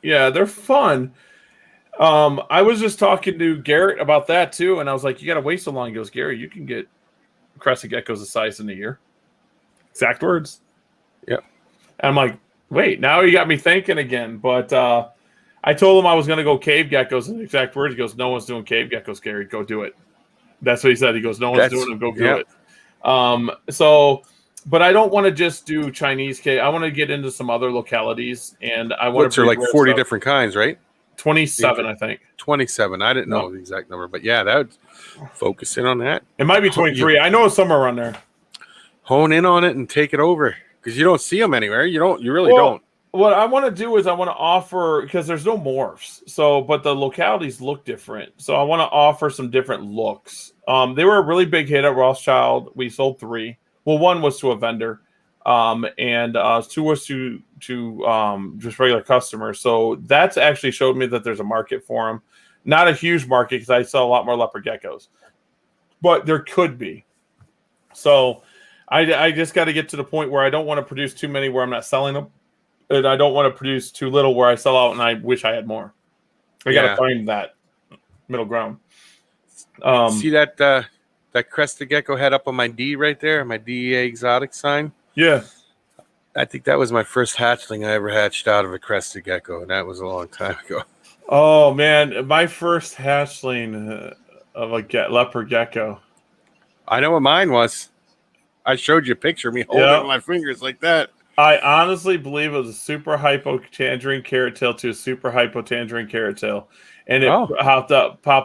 They're fun. I was just talking to Garrett about that too, and I was like, "You got to wait so long." He goes, "Gary, you can get crested geckos the size in a year." Exact words. Yep. And I'm like, "Wait, now you got me thinking again." But I told him I was going to go cave geckos. And the exact words, he goes, "No one's doing cave geckos, Gary. Go do it." That's what he said. He goes, "No one's doing them. Go do it." So, but I don't want to just do Chinese cave. I want to get into some other localities, and I want to. What's like 40 different kinds, right? 27, I think. 27. I didn't know the exact number, but yeah, that would focus in on that. It might be 23. I know it's somewhere around there. Hone in on it and take it over because you don't see them anywhere. You really don't. What I want to do is I want to offer, because there's no morphs. So, but the localities look different. So I want to offer some different looks. They were a really big hit at Rothschild. We sold 3. Well, 1 was to a vendor. And 2 was to just regular customers. So that's actually showed me that there's a market for them. Not a huge market because I sell a lot more leopard geckos, but there could be. So I just got to get to the point where I don't want to produce too many where I'm not selling them, and I don't want to produce too little where I sell out and I wish I had more. I got to find that middle ground. See that crested gecko head up on my D right there, my DEA exotic sign? Yeah. I think that was my first hatchling I ever hatched out of a crested gecko, and that was a long time ago. Oh, man. My first hatchling of a leopard gecko. I know what mine was. I showed you a picture of me holding it with my fingers like that. I honestly believe it was a super hypo tangerine carrot tail to a super hypo tangerine carrot tail. And it popped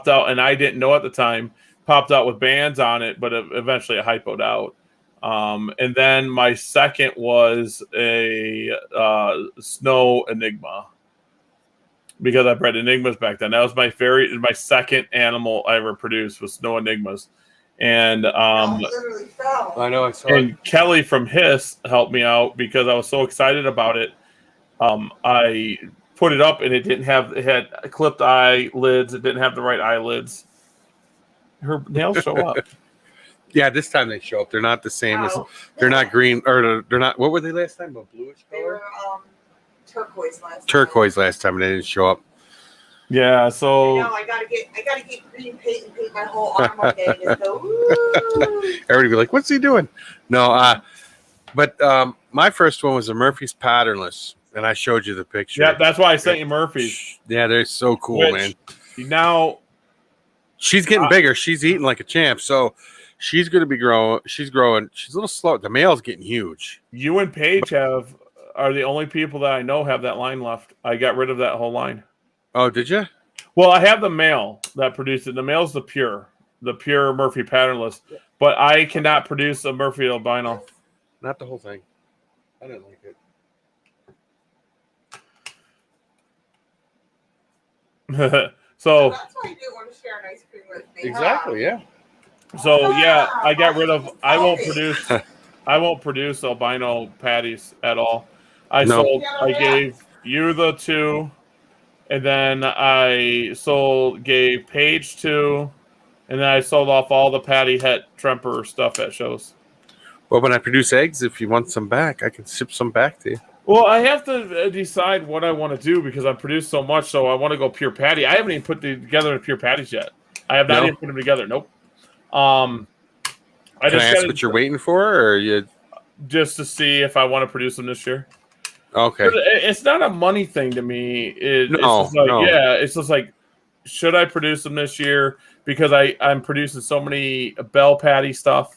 out, and I didn't know at the time, popped out with bands on it, but eventually it hypoed out. And then my second was a snow enigma, because I bred enigmas back then. That was my second animal I ever produced was snow enigmas. And I know I saw and Kelly from Hiss helped me out because I was so excited about it. I put it up and it had clipped eyelids. It didn't have the right eyelids. Her nails show up. Yeah, this time they show up. They're not the same as they're not green, or they're not. What were they last time? A bluish color? They were turquoise last time. Turquoise last time, and they didn't show up. Yeah, so I gotta get green paint and paint my whole arm one day and just go, ooh. Everybody be like, "What's he doing?" No, but my first one was a Murphy's patternless, and I showed you the picture. Yeah, that's why I sent you Murphy's. Yeah, they're so cool, man. Now she's getting bigger. She's eating like a champ, so she's going to be growing. She's growing. She's a little slow. The male's getting huge. You and Paige are the only people that I know have that line left. I got rid of that whole line. Oh, did you? Well, I have the male that produced it. The male's the pure Murphy patternless, but I cannot produce a Murphy albino. Not the whole thing. I didn't like it. So that's why you do want to share an ice cream with me. Exactly, yeah. So yeah, I got rid of. I won't produce albino patties at all. I gave you the 2, and then I gave Paige 2, and then I sold off all the Patty Het Tremper stuff at shows. Well, when I produce eggs, if you want some back, I can ship some back to you. Well, I have to decide what I want to do because I produce so much, so I want to go pure patty. I haven't even put together the pure patties yet. I have not even put them together. Nope. Can I ask what you're waiting for, or you just to see if I want to produce them this year? Okay. It's not a money thing to me. It's just like, should I produce them this year? Because I'm producing so many Bell Patty stuff.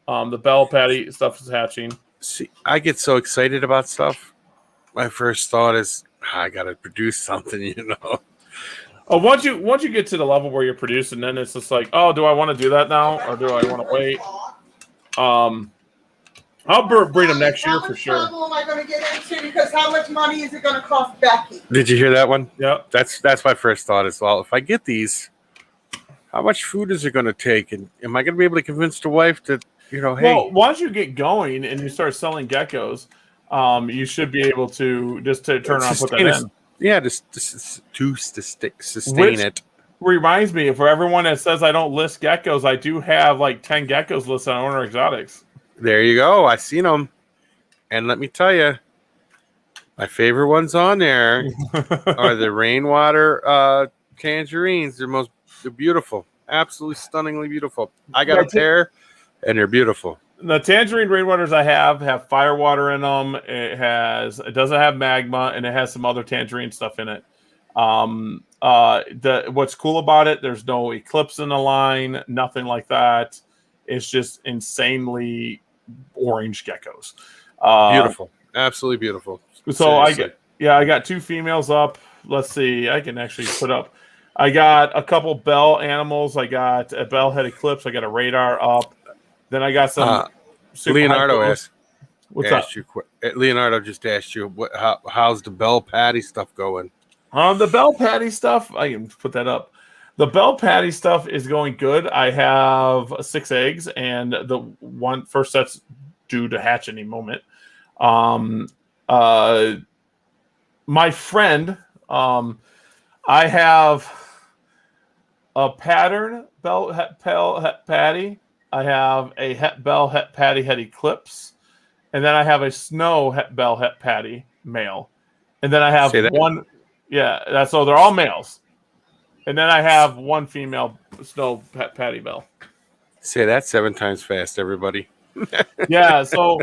The Bell Patty stuff is hatching. See, I get so excited about stuff. My first thought is, I got to produce something, Oh, once you get to the level where you're producing, then it's just like, oh, do I want to do that now, or do I want to wait? I'll breed them next year for sure. How much trouble am I going to get into? Because how much money is it going to cost Becky? Did you hear that one? Yeah. That's my first thought as well. If I get these, how much food is it going to take, and am I going to be able to convince the wife that? Hey. Well, once you get going and you start selling geckos, you should be able to just turn around and put that in. Yeah, just to sustain it. Reminds me, for everyone that says I don't list geckos, I do have like 10 geckos listed on Owner Exotics. There you go. I seen them, and let me tell you, my favorite ones on there are the rainwater tangerines. They're beautiful, absolutely stunningly beautiful. I got a pair, and they're beautiful. The tangerine rainwaters I have fire water in them. It doesn't have magma, and it has some other tangerine stuff in it. What's cool about it, there's no eclipse in the line, nothing like that. It's just insanely orange geckos. Beautiful, absolutely beautiful. So seriously. I got 2 females up. Let's see, I can actually put up. I got a couple bell animals. I got a bellhead eclipse. I got a radar up. Then I got some. Leonardo asked. What's up? Leonardo just asked you how's the Bell Patty stuff going? The Bell Patty stuff, I can put that up. The Bell Patty stuff is going good. I have 6 eggs, and the first set's due to hatch any moment. My friend, I have a pattern Bell Het Patty. I have a Het Bell Het Patty Het Eclipse, and then I have a Snow Het Bell Het Patty male, and then I have one. Yeah, so they're all males, and then I have 1 female Snow Het Patty Bell. Say that 7 times fast, everybody. Yeah, so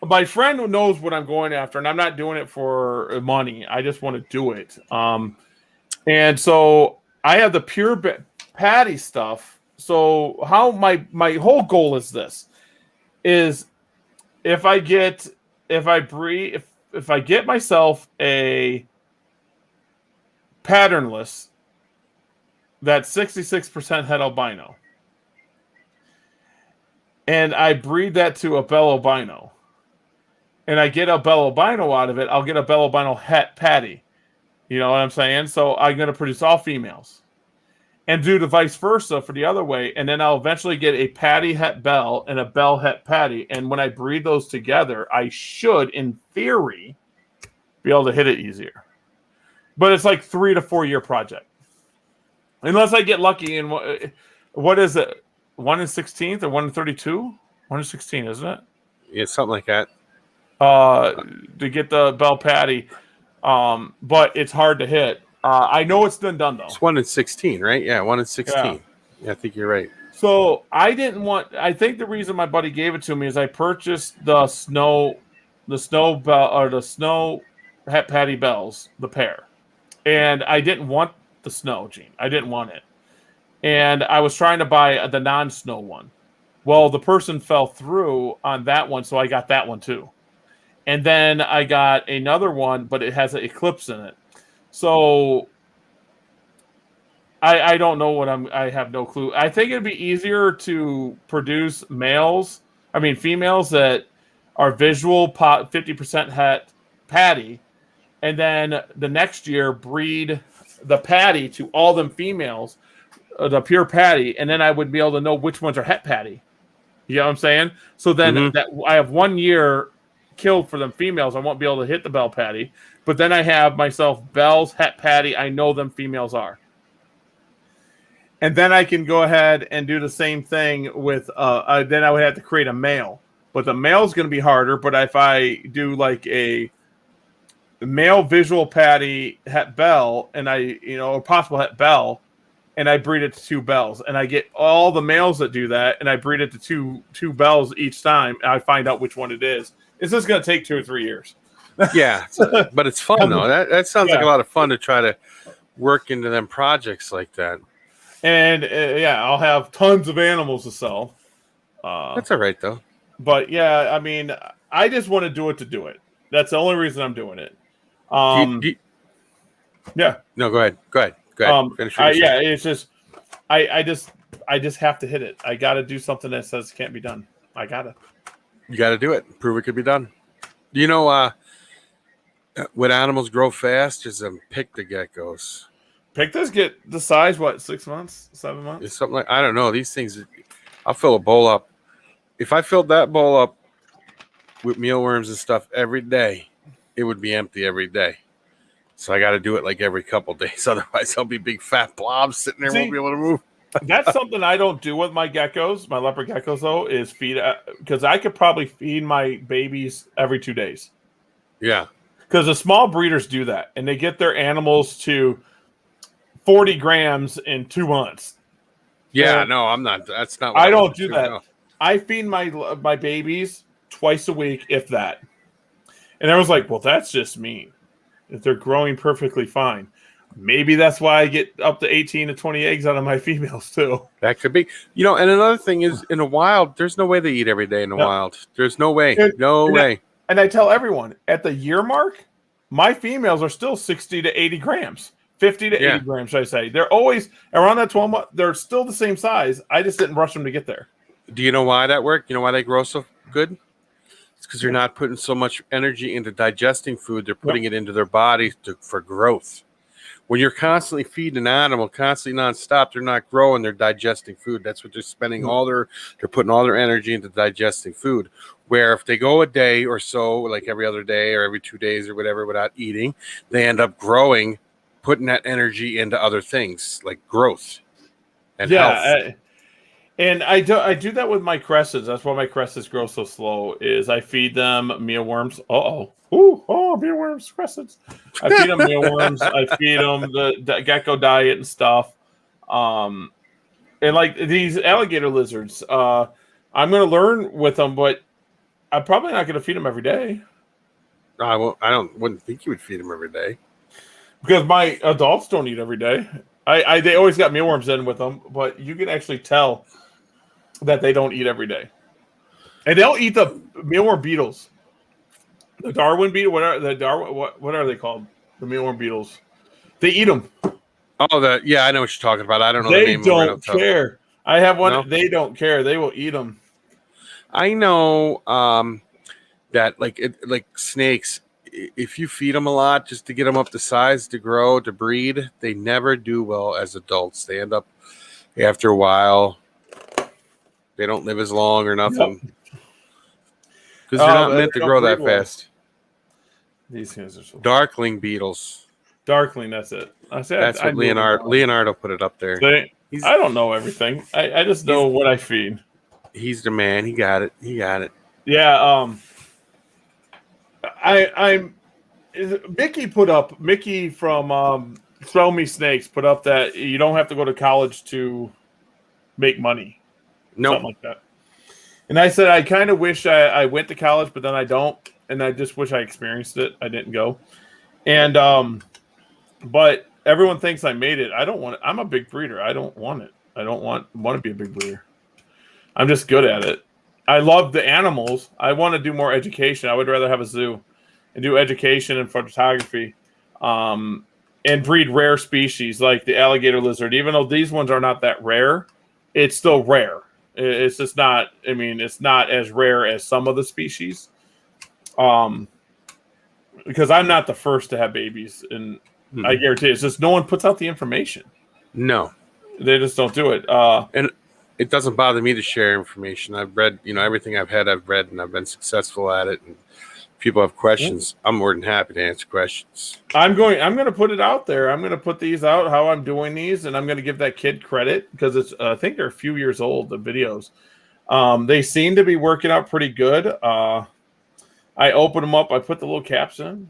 my friend knows what I'm going after, and I'm not doing it for money. I just want to do it. And so I have the pure patty stuff. So how my whole goal is this is if I get myself a patternless that's 66% het albino, and I breed that to a bell albino, and I get a bell albino out of it, I'll get a bell albino het patty. You know what I'm saying? So I'm going to produce all females. And do the vice versa for the other way, and then I'll eventually get a patty het bell and a bell het patty. And when I breed those together, I should, in theory, be able to hit it easier. But it's like 3 to 4 year project, unless I get lucky. And what is it? 1 in 16th or 1 in 32? 1 in 16, isn't it? Yeah, something like that. To get the bell patty, but it's hard to hit. I know it's been done though. It's 1 in 16, right? Yeah, 1 in 16. Yeah, I think you're right. So I think the reason my buddy gave it to me is I purchased the snow het patty bells, the pair, and I didn't want the snow gene. I didn't want it, and I was trying to buy the non-snow one. Well, the person fell through on that one, so I got that one too, and then I got another one, but it has an eclipse in it. So I don't know what I have no clue. I think it'd be easier to produce females that are visual 50% het patty, and then the next year breed the patty to all them females, the pure patty, and then I would be able to know which ones are het patty. You know what I'm saying? So then that I have 1 year killed for them females. I won't be able to hit the bell patty. But then I have myself bells, het patty. I know them females are. And then I can go ahead and do the same thing with, then I would have to create a male. But the male is going to be harder. But if I do like a male visual patty het bell, and a possible het bell, and I breed it to 2 bells, and I get all the males that do that, and I breed it to two bells each time, and I find out which one it is. It's just going to take 2 or 3 years. Yeah, but it's fun though. That sounds like a lot of fun to try to work into them projects like that. And I'll have tons of animals to sell. That's all right though. But yeah, I mean, I just want to do it to do it. That's the only reason I'm doing it. Yeah. No, go ahead. Finish it's just I just have to hit it. I got to do something that says it can't be done. You got to do it. Prove it could be done. You know, when animals grow fast, is pick the geckos. Pictas get the size, 6 months, 7 months? It's something like, I don't know. These things, I'll fill a bowl up. If I filled that bowl up with mealworms and stuff every day, it would be empty every day. So I got to do it like every couple days. Otherwise, I'll be big fat blobs sitting there, won't be able to move. That's something I don't do with my geckos, my leopard geckos, though, is feed, because I could probably feed my babies every 2 days. Yeah. Because the small breeders do that, and they get their animals to 40 grams in 2 months. Yeah, So, no, I'm not. That's not what I don't want do to that. no. I feed my babies twice a week, if that. And I was like, well, that's just mean. If they're growing perfectly fine. Maybe that's why I get up to 18 to 20 eggs out of my females too. That could be. And another thing is, in the wild, there's no way they eat every day in the Yep. wild. There's no way. And- No and way. And I tell everyone, at the year mark, my females are still 60 to 80 grams. 50 to 80 grams, should I say. They're always around that 12 month. They're still the same size. I just didn't rush them to get there. Do you know why that worked? You know why they grow so good? It's because they're not putting so much energy into digesting food. They're putting it into their bodies for growth. When you're constantly feeding an animal, constantly nonstop, they're not growing. They're digesting food. That's what they're spending they're putting all their energy into digesting food. Where if they go a day or so, like every other day or every 2 days or whatever, without eating, they end up growing, putting that energy into other things like growth and health. And I do that with my crescents. That's why my crescents grow so slow. Is I feed them mealworms. Mealworms, crescents. I feed them mealworms. I feed them the gecko diet and stuff. And like these alligator lizards, I'm going to learn with them, but I'm probably not going to feed them every day. I wouldn't think you would feed them every day because my adults don't eat every day. They always got mealworms in with them, but you can actually tell that they don't eat every day. And they'll eat the mealworm beetles. The Darwin beetle, what are they called? The mealworm beetles. They eat them. Oh, I know what you're talking about. I don't know. They don't care. I have one. No? They don't care. They will eat them. I know that like snakes, if you feed them a lot just to get them up to size, to grow, to breed, they never do well as adults. They end up after a while. They don't live as long or nothing because they're not meant to grow that fast. These guys are so darkling beetles. Darkling, that's it. That's what Leonardo put it up there. I don't know everything. I just know what I feed. He's the man. He got it. Yeah. Mickey from Throw Me Snakes put up that you don't have to go to college to make money. Something like that. And I said, I kind of wish I went to college, but then I don't. And I just wish I experienced it. I didn't go. And, but everyone thinks I made it. I don't want it. I'm a big breeder. I don't want it. I don't want to be a big breeder. I'm just good at it. I love the animals. I want to do more education. I would rather have a zoo and do education and photography, and breed rare species like the alligator lizard. Even though these ones are not that rare, it's still rare. It's just not. I mean, it's not as rare as some of the species. Because I'm not the first to have babies, and I guarantee it's just no one puts out the information. No, they just don't do it. And it doesn't bother me to share information. I've read, everything I've read, and I've been successful at it. And if people have questions, I'm more than happy to answer questions. I'm going to put it out there. I'm going to put these out, how I'm doing these, and I'm going to give that kid credit because it's, I think they're a few years old, the videos. They seem to be working out pretty good. I open them up. I put the little caps in.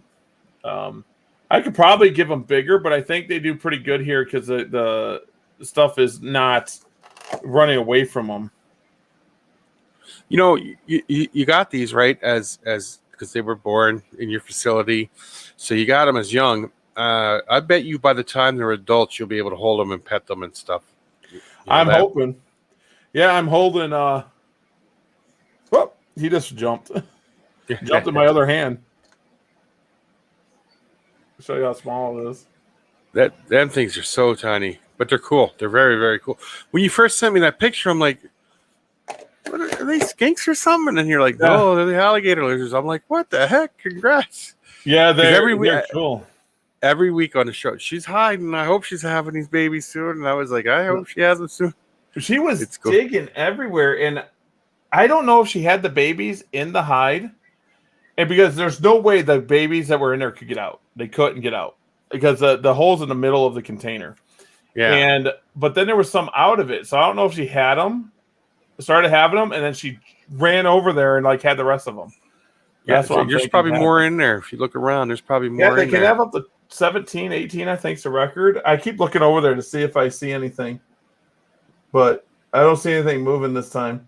I could probably give them bigger, but I think they do pretty good here because the stuff is not running away from them. You got these right as because they were born in your facility, so you got them as young. I bet you by the time they're adults, you'll be able to hold them and pet them and stuff. I'm hoping. Yeah, I'm holding. Oh, he just jumped. Jumped in my other hand. I'll show you how small it is. Them things are so tiny, but they're cool. They're very, very cool. When you first sent me that picture, I'm like, what are they, skinks or something? And you're like, no, they're the alligator lizards. I'm like, what the heck? Congrats. Yeah, they're cool. Every week on the show, she's hiding. I hope she's having these babies soon. And I was like, I hope she has them soon. She was digging everywhere. And I don't know if she had the babies in the hide. And because there's no way the babies that were in there could get out. They couldn't get out because the hole's in the middle of the container. Yeah. But then there was some out of it. So I don't know if she had them, started having them, and then she ran over there and had the rest of them. Yeah, that's what there's probably more in there. If you look around, there's probably more. Yeah, they can have up to 17, 18, I think is the record. I keep looking over there to see if I see anything, but I don't see anything moving this time.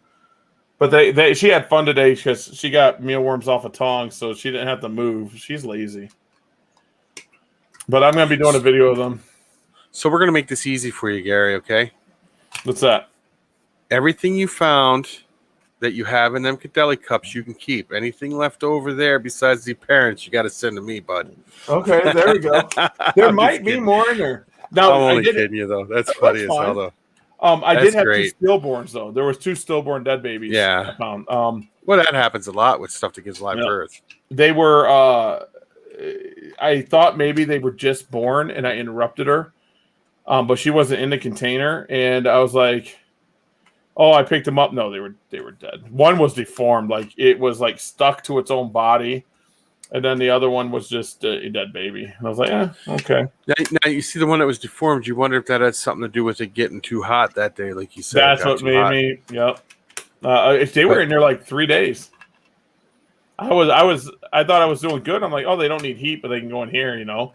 But she had fun today because she got mealworms off a tong, so she didn't have to move. She's lazy. But I'm going to be doing a video of them. So we're going to make this easy for you, Gary, okay? What's that? Everything you found that you have in them deli cups, you can keep. Anything left over there besides the parents, you got to send to me, bud. Okay, there we go. There might be more in there. Now, I'm only kidding you, though. That's funny as hell, though. I That's did have great. 2 stillborns, though. There was 2 stillborn dead babies. Yeah. I found. Well, that happens a lot with stuff that gives live birth. They were. I thought maybe they were just born, and I interrupted her, but she wasn't in the container, and I was like, "Oh, I picked them up." No, they were dead. One was deformed, like it was like stuck to its own body, and then the other one was just a dead baby. And I was like, okay. Now you see the one that was deformed. You wonder if that had something to do with it getting too hot that day, like you said. That's what made me. Yep. If they were in there like 3 days, I thought I was doing good. I'm like, oh, they don't need heat, but they can go in here, you know.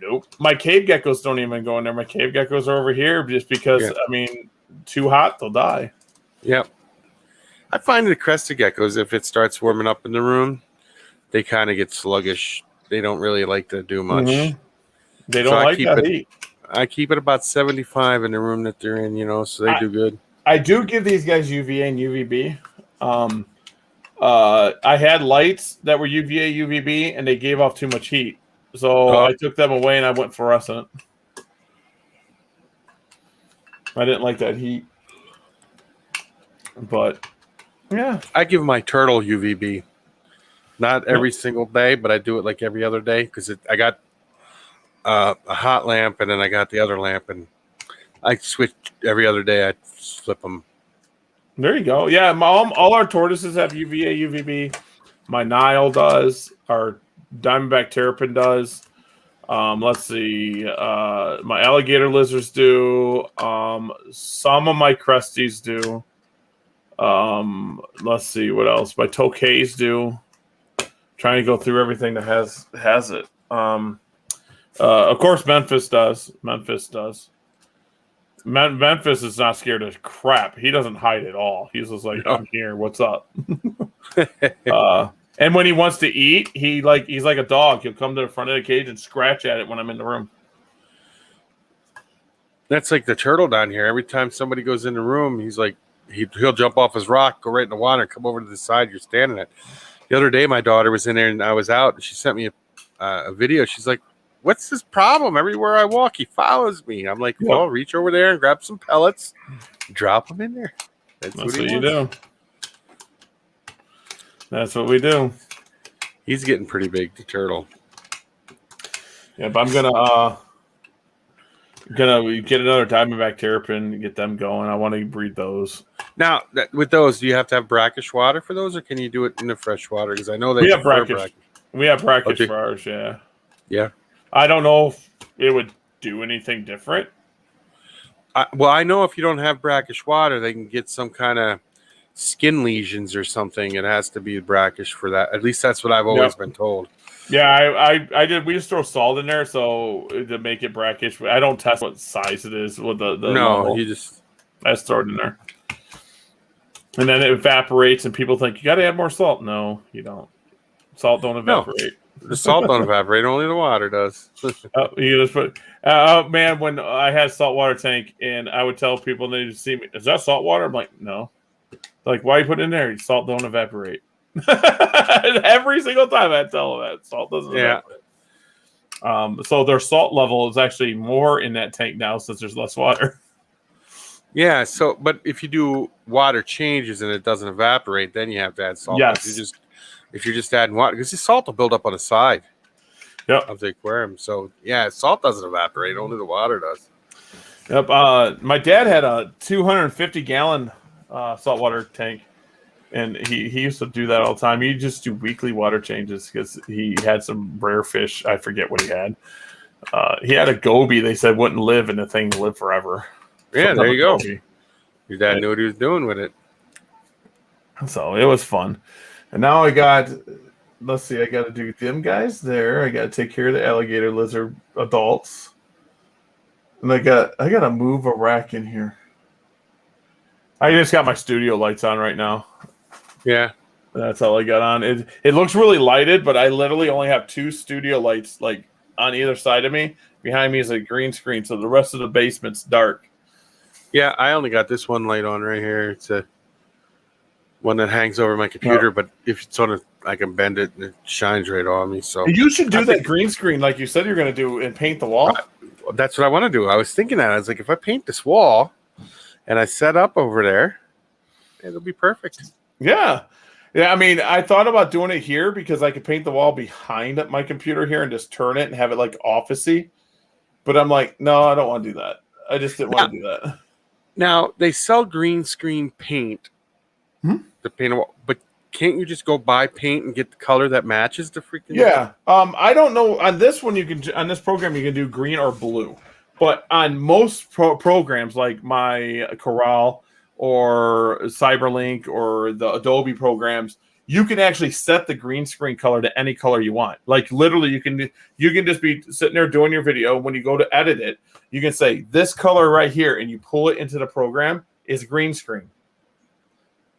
Nope. My cave geckos don't even go in there. My cave geckos are over here just because I mean, too hot, they'll die. Yep. I find the crested geckos, if it starts warming up in the room, they kind of get sluggish. They don't really like to do much. Mm-hmm. They don't like that heat. I keep it about 75 in the room that they're in, you know, so they do good. I do give these guys UVA and UVB. I had lights that were UVA, UVB, and they gave off too much heat. So I took them away and I went fluorescent. I didn't like that heat. But, yeah. I give my turtle UVB. Not every single day, but I do it like every other day because I got a hot lamp and then I got the other lamp, and I switch every other day. I flip them. There you go. Yeah, all our tortoises have UVA, UVB. My Nile does. Our Diamondback Terrapin does. Let's see. My alligator lizards do. Some of my cresties do. Let's see what else. My tokays do. Trying to go through everything that has it. Of course, Memphis does. Memphis is not scared of crap. He doesn't hide at all. He's just like, I'm here. What's up? And when he wants to eat, he's like a dog. He'll come to the front of the cage and scratch at it when I'm in the room. That's like the turtle down here. Every time somebody goes in the room, he's like, he'll jump off his rock, go right in the water, come over to the side you're standing at. The other day, my daughter was in there and I was out, and she sent me a video. She's like, what's this problem? Everywhere I walk, he follows me. I'm like, well, reach over there and grab some pellets, drop them in there. That's what you do. That's what we do. He's getting pretty big, the turtle. Yeah, but I'm gonna get another Diamondback Terrapin and get them going. I want to breed those. Now, with those, do you have to have brackish water for those, or can you do it in the fresh water? Because I know they have brackish. We have brackish for ours, yeah. Yeah. I don't know if it would do anything different. Well, I know if you don't have brackish water, they can get some kind of skin lesions or something. It has to be brackish for that. At least that's what I've always been told. Yeah, I did. We just throw salt in there so to make it brackish. I don't test what size it is with the level. You just I just throw it in there, and then it evaporates. And people think you got to add more salt. No, you don't. Salt don't evaporate. No, the salt don't evaporate. Only the water does. You just put. Man, when I had a saltwater tank, and I would tell people, and they just see me, is that salt water? I'm like, no. They're like, why you put it in there? Salt don't evaporate. Every single time I tell them that salt doesn't evaporate. So their salt level is actually more in that tank now since there's less water. Yeah. So, but if you do water changes and it doesn't evaporate, then you have to add salt. Yes. If you're just adding water, because the salt will build up on the side of the aquarium. So yeah, salt doesn't evaporate; only the water does. Yep. My dad had a 250-gallon saltwater tank. And he used to do that all the time. He'd just do weekly water changes because he had some rare fish. I forget what he had. He had a goby they said wouldn't live, and the thing lived forever. Yeah, there you go. Your dad knew what he was doing with it. So it was fun. And now I got let's see. I got to do them guys there. I got to take care of the alligator lizard adults, and I got to move a rack in here. I just got my studio lights on right now. Yeah. That's all I got on. It looks really lighted, but I literally only have 2 studio lights like on either side of me. Behind me is a green screen, so the rest of the basement's dark. Yeah, I only got this one light on right here. It's a one that hangs over my computer, but if it's on I can bend it and it shines right on me. So you should do that green screen like you said you're going to do and paint the wall. That's what I want to do. I was thinking that. I was like, if I paint this wall and I set up over there, it'll be perfect. Yeah. Yeah, I mean, I thought about doing it here because I could paint the wall behind my computer here and just turn it and have it like office-y. But I'm like, no, I don't want to do that. I just didn't want to do that. Now, they sell green screen paint to paint a wall, but can't you just go buy paint and get the color that matches the freaking? Yeah. I don't know. On this one, on this program, you can do green or blue. But on most programs like my Corel or Cyberlink or the Adobe programs, you can actually set the green screen color to any color you want. Like literally, you can just be sitting there doing your video. When you go to edit it, you can say this color right here, and you pull it into the program is green screen,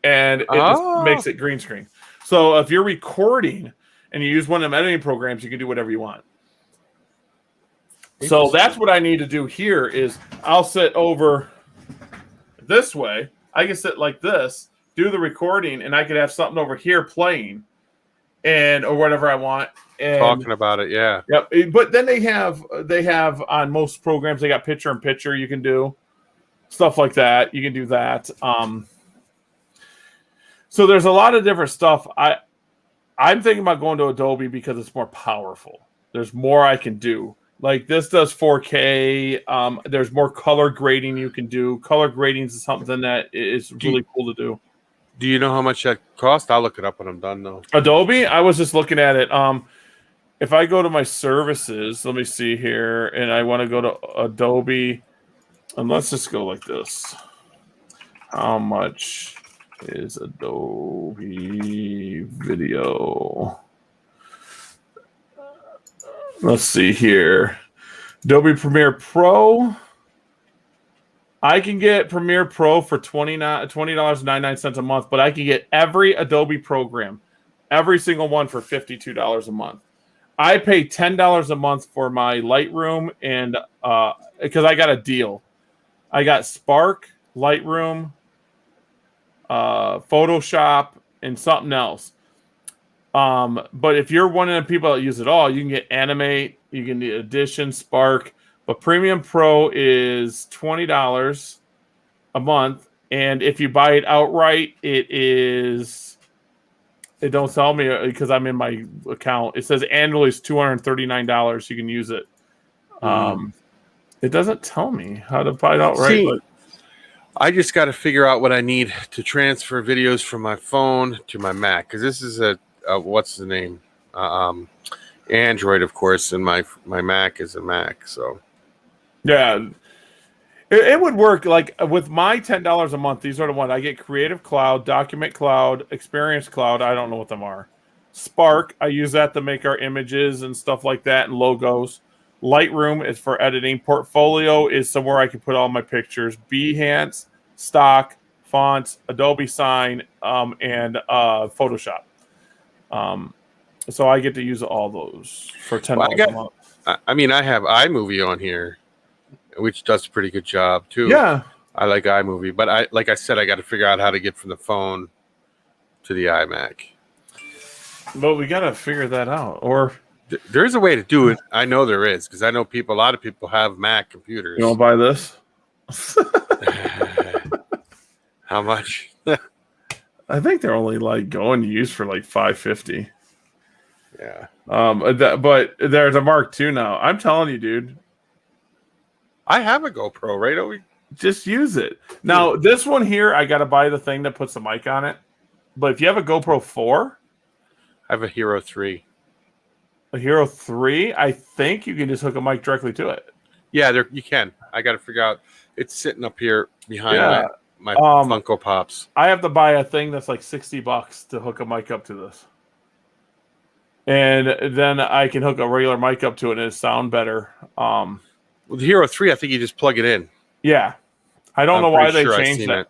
and it just makes it green screen. So if you're recording and you use one of them editing programs, you can do whatever you want. So that's what I need to do here is I'll sit over this way. I can sit like this, do the recording, and I could have something over here playing or whatever I want. And, talking about it, yeah. Yep. But then they have on most programs, they got picture in picture you can do. Stuff like that. You can do that. So there's a lot of different stuff. I'm thinking about going to Adobe because it's more powerful. There's more I can do. Like this does 4K. There's more color grading you can do. Color grading is something that is really cool to do. Do you know how much that costs? I'll look it up when I'm done, though. Adobe? I was just looking at it. If I go to my services, let me see here, and I want to go to Adobe, and let's just go like this. How much is Adobe Video? Let's see here. Adobe Premiere Pro. I can get Premiere Pro for $20.99 a month, but I can get every Adobe program, every single one for $52 a month. I pay $10 a month for my Lightroom, and because I got a deal. I got Spark, Lightroom, Photoshop, and something else. But if you're one of the people that use it all, you can get Animate, you can get Edition, Spark, but Premium Pro is $20 a month, and if you buy it outright, it don't tell me because I'm in my account. It says annually is $239. You can use it. It doesn't tell me how to buy it outright. See, I just got to figure out what I need to transfer videos from my phone to my Mac because this is a what's the name? Android, of course, and my Mac is a Mac. So, yeah, it would work. Like with my $10 a month, these are the ones I get: Creative Cloud, Document Cloud, Experience Cloud. I don't know what them are. Spark, I use that to make our images and stuff like that and logos. Lightroom is for editing. Portfolio is somewhere I can put all my pictures. Behance, Stock, Fonts, Adobe Sign, and Photoshop. So I get to use all those for $10 a month. I mean, I have iMovie on here, which does a pretty good job too. Yeah, I like iMovie, but like I said, I got to figure out how to get from the phone to the iMac. But we got to figure that out. Or there's a way to do it. I know there is because I know a lot of people have Mac computers. You want to buy this? How much? I think they're only like going to use for like $550. Yeah. But there's a Mark II now. I'm telling you, dude. I have a GoPro right over. Just use it. Now, this one here, I got to buy the thing that puts the mic on it. But if you have a GoPro 4, I have a Hero 3. A Hero 3, I think you can just hook a mic directly to it. Yeah, you can. I got to figure out. It's sitting up here behind my Funko Pops. I have to buy a thing that's like $60 to hook a mic up to this. and then I can hook a regular mic up to it and it'll sound better. With the Hero 3, I think you just plug it in. Yeah, I don't I'm know why pretty they sure I've changed seen that. it.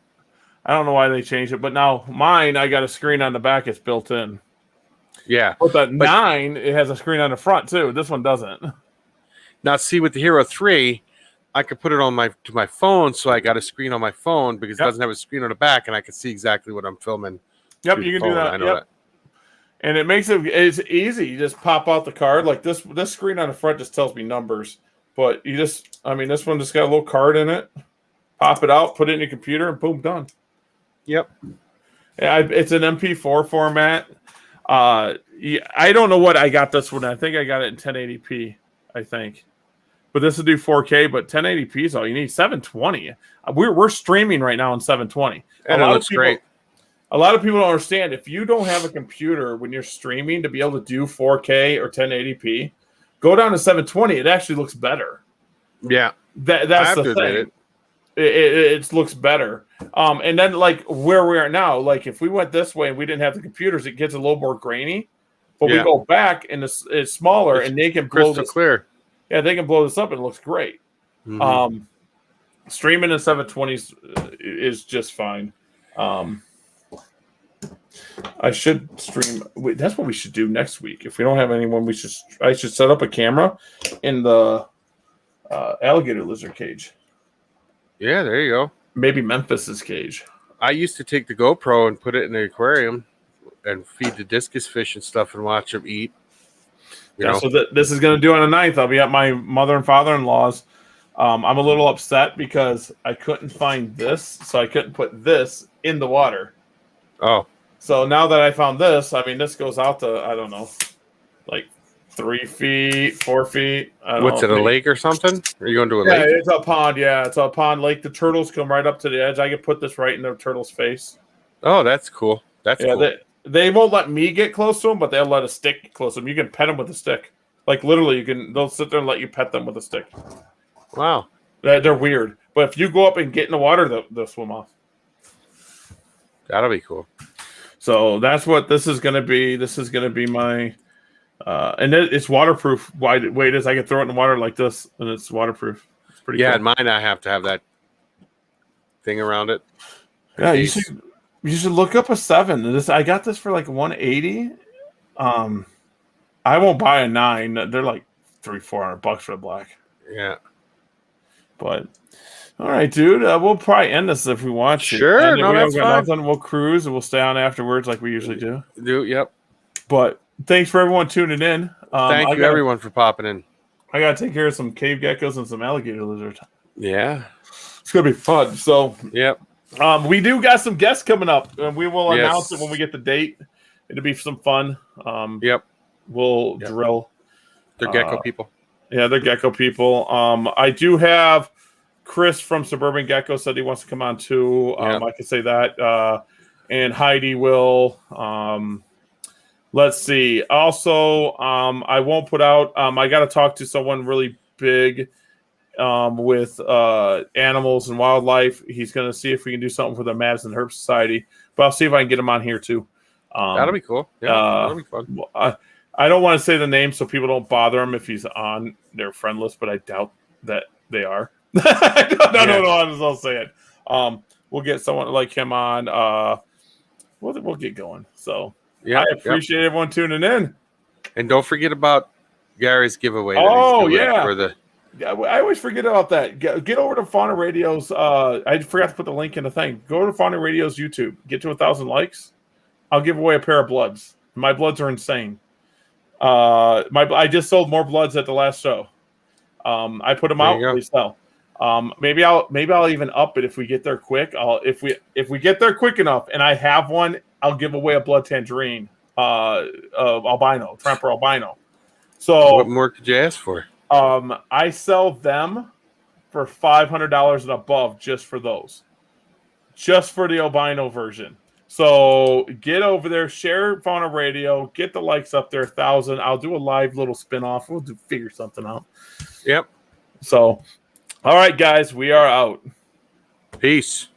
I don't know why they changed it, but now mine, I got a screen on the back. It's built in. Yeah. But the 9, it has a screen on the front too. This one doesn't. Now, see, with the Hero 3, I could put it on my phone, so I got a screen on my phone because it doesn't have a screen on the back, and I can see exactly what I'm filming. Yep, you can do that. I know that. And it's easy. You just pop out the card. Like this screen on the front just tells me numbers. But this one just got a little card in it. Pop it out, put it in your computer, and boom, done. Yep. Yeah, it's an MP4 format. I don't know what I got this one. I think I got it in 1080p, I think. But this will do 4K, but 1080p is all you need. 720. We're streaming right now in 720. And it looks great. A lot of people don't understand. If you don't have a computer when you're streaming to be able to do 4K or 1080p, go down to 720. It actually looks better. Yeah. That's the thing. It looks better. And then like where we are now, like if we went this way and we didn't have the computers, it gets a little more grainy. But we go back and it's smaller, and they can blow this clear. Yeah, they can blow this up and it looks great. Mm-hmm. Streaming in 720s is just fine. I should stream. That's what we should do next week. If we don't have anyone, I should set up a camera in the alligator lizard cage. Yeah, there you go. Maybe Memphis's cage. I used to take the GoPro and put it in the aquarium and feed the discus fish and stuff and watch them eat. So this is going to do on the 9th. I'll be at my mother and father-in-law's. I'm a little upset because I couldn't find this, so I couldn't put this in the water. Oh. So now that I found this, I mean, this goes out to, I don't know, like 3 feet, 4 feet. What's it, a lake or something? Are you going to a lake? Yeah, it's a pond. Yeah, it's a pond lake. The turtles come right up to the edge. I could put this right in the turtle's face. Oh, that's cool. That's cool. They won't let me get close to them, but they'll let a stick get close to them. You can pet them with a stick. Like, literally, they'll sit there and let you pet them with a stick. Wow. They're weird. But if you go up and get in the water, they'll swim off. That'll be cool. So that's what this is going to be. This is going to be my... and it's waterproof. Why it is, I can throw it in the water like this, and it's waterproof. It's pretty cool. And mine, I have to have that thing around it. Yeah, you should look up a 7. I got this for like $180. I won't buy a 9. They're like $300-$400 for the black. Yeah. But all right, dude. We'll probably end this if we want to. Sure, no, that's fine. Nothing. We'll cruise and we'll stay on afterwards like we usually do. Yep. But thanks for everyone tuning in. Thank you, everyone, for popping in. I gotta take care of some cave geckos and some alligator lizards. Yeah. It's gonna be fun. So yep. We do got some guests coming up, and we will announce it when we get the date. It'll be some fun. Yep. We'll drill. They're gecko people. Yeah, they're gecko people. I do have Chris from Suburban Gecko said he wants to come on too. I can say that. And Heidi will. Let's see. Also, I won't put out. I got to talk to someone really big with animals and wildlife. He's going to see if we can do something for the Madison Herp Society. But I'll see if I can get him on here too. That'll be cool. Yeah, that'll be fun. I don't want to say the name so people don't bother him if he's on their friend list, but I doubt that they are. No, I'll say it. We'll get someone like him on. We'll get going. So I appreciate everyone tuning in. And don't forget about Gary's giveaway. Oh, yeah. I always forget about that. Get over to Fauna Radio's. I forgot to put the link in the thing. Go to Fauna Radio's YouTube. Get to 1,000 likes. I'll give away a pair of bloods. My bloods are insane. I just sold more bloods at the last show. I put them out. They sell. Maybe I'll even up it if we get there quick. If we get there quick enough and I have one, I'll give away a blood tangerine, albino, Tremper albino. So what more could you ask for? I sell them for $500 and above just for those, just for the albino version. So get over there, share Fauna Radio, get the likes up there, 1,000. I'll do a live little spin-off. We'll figure something out. Yep. So, all right, guys, we are out. Peace.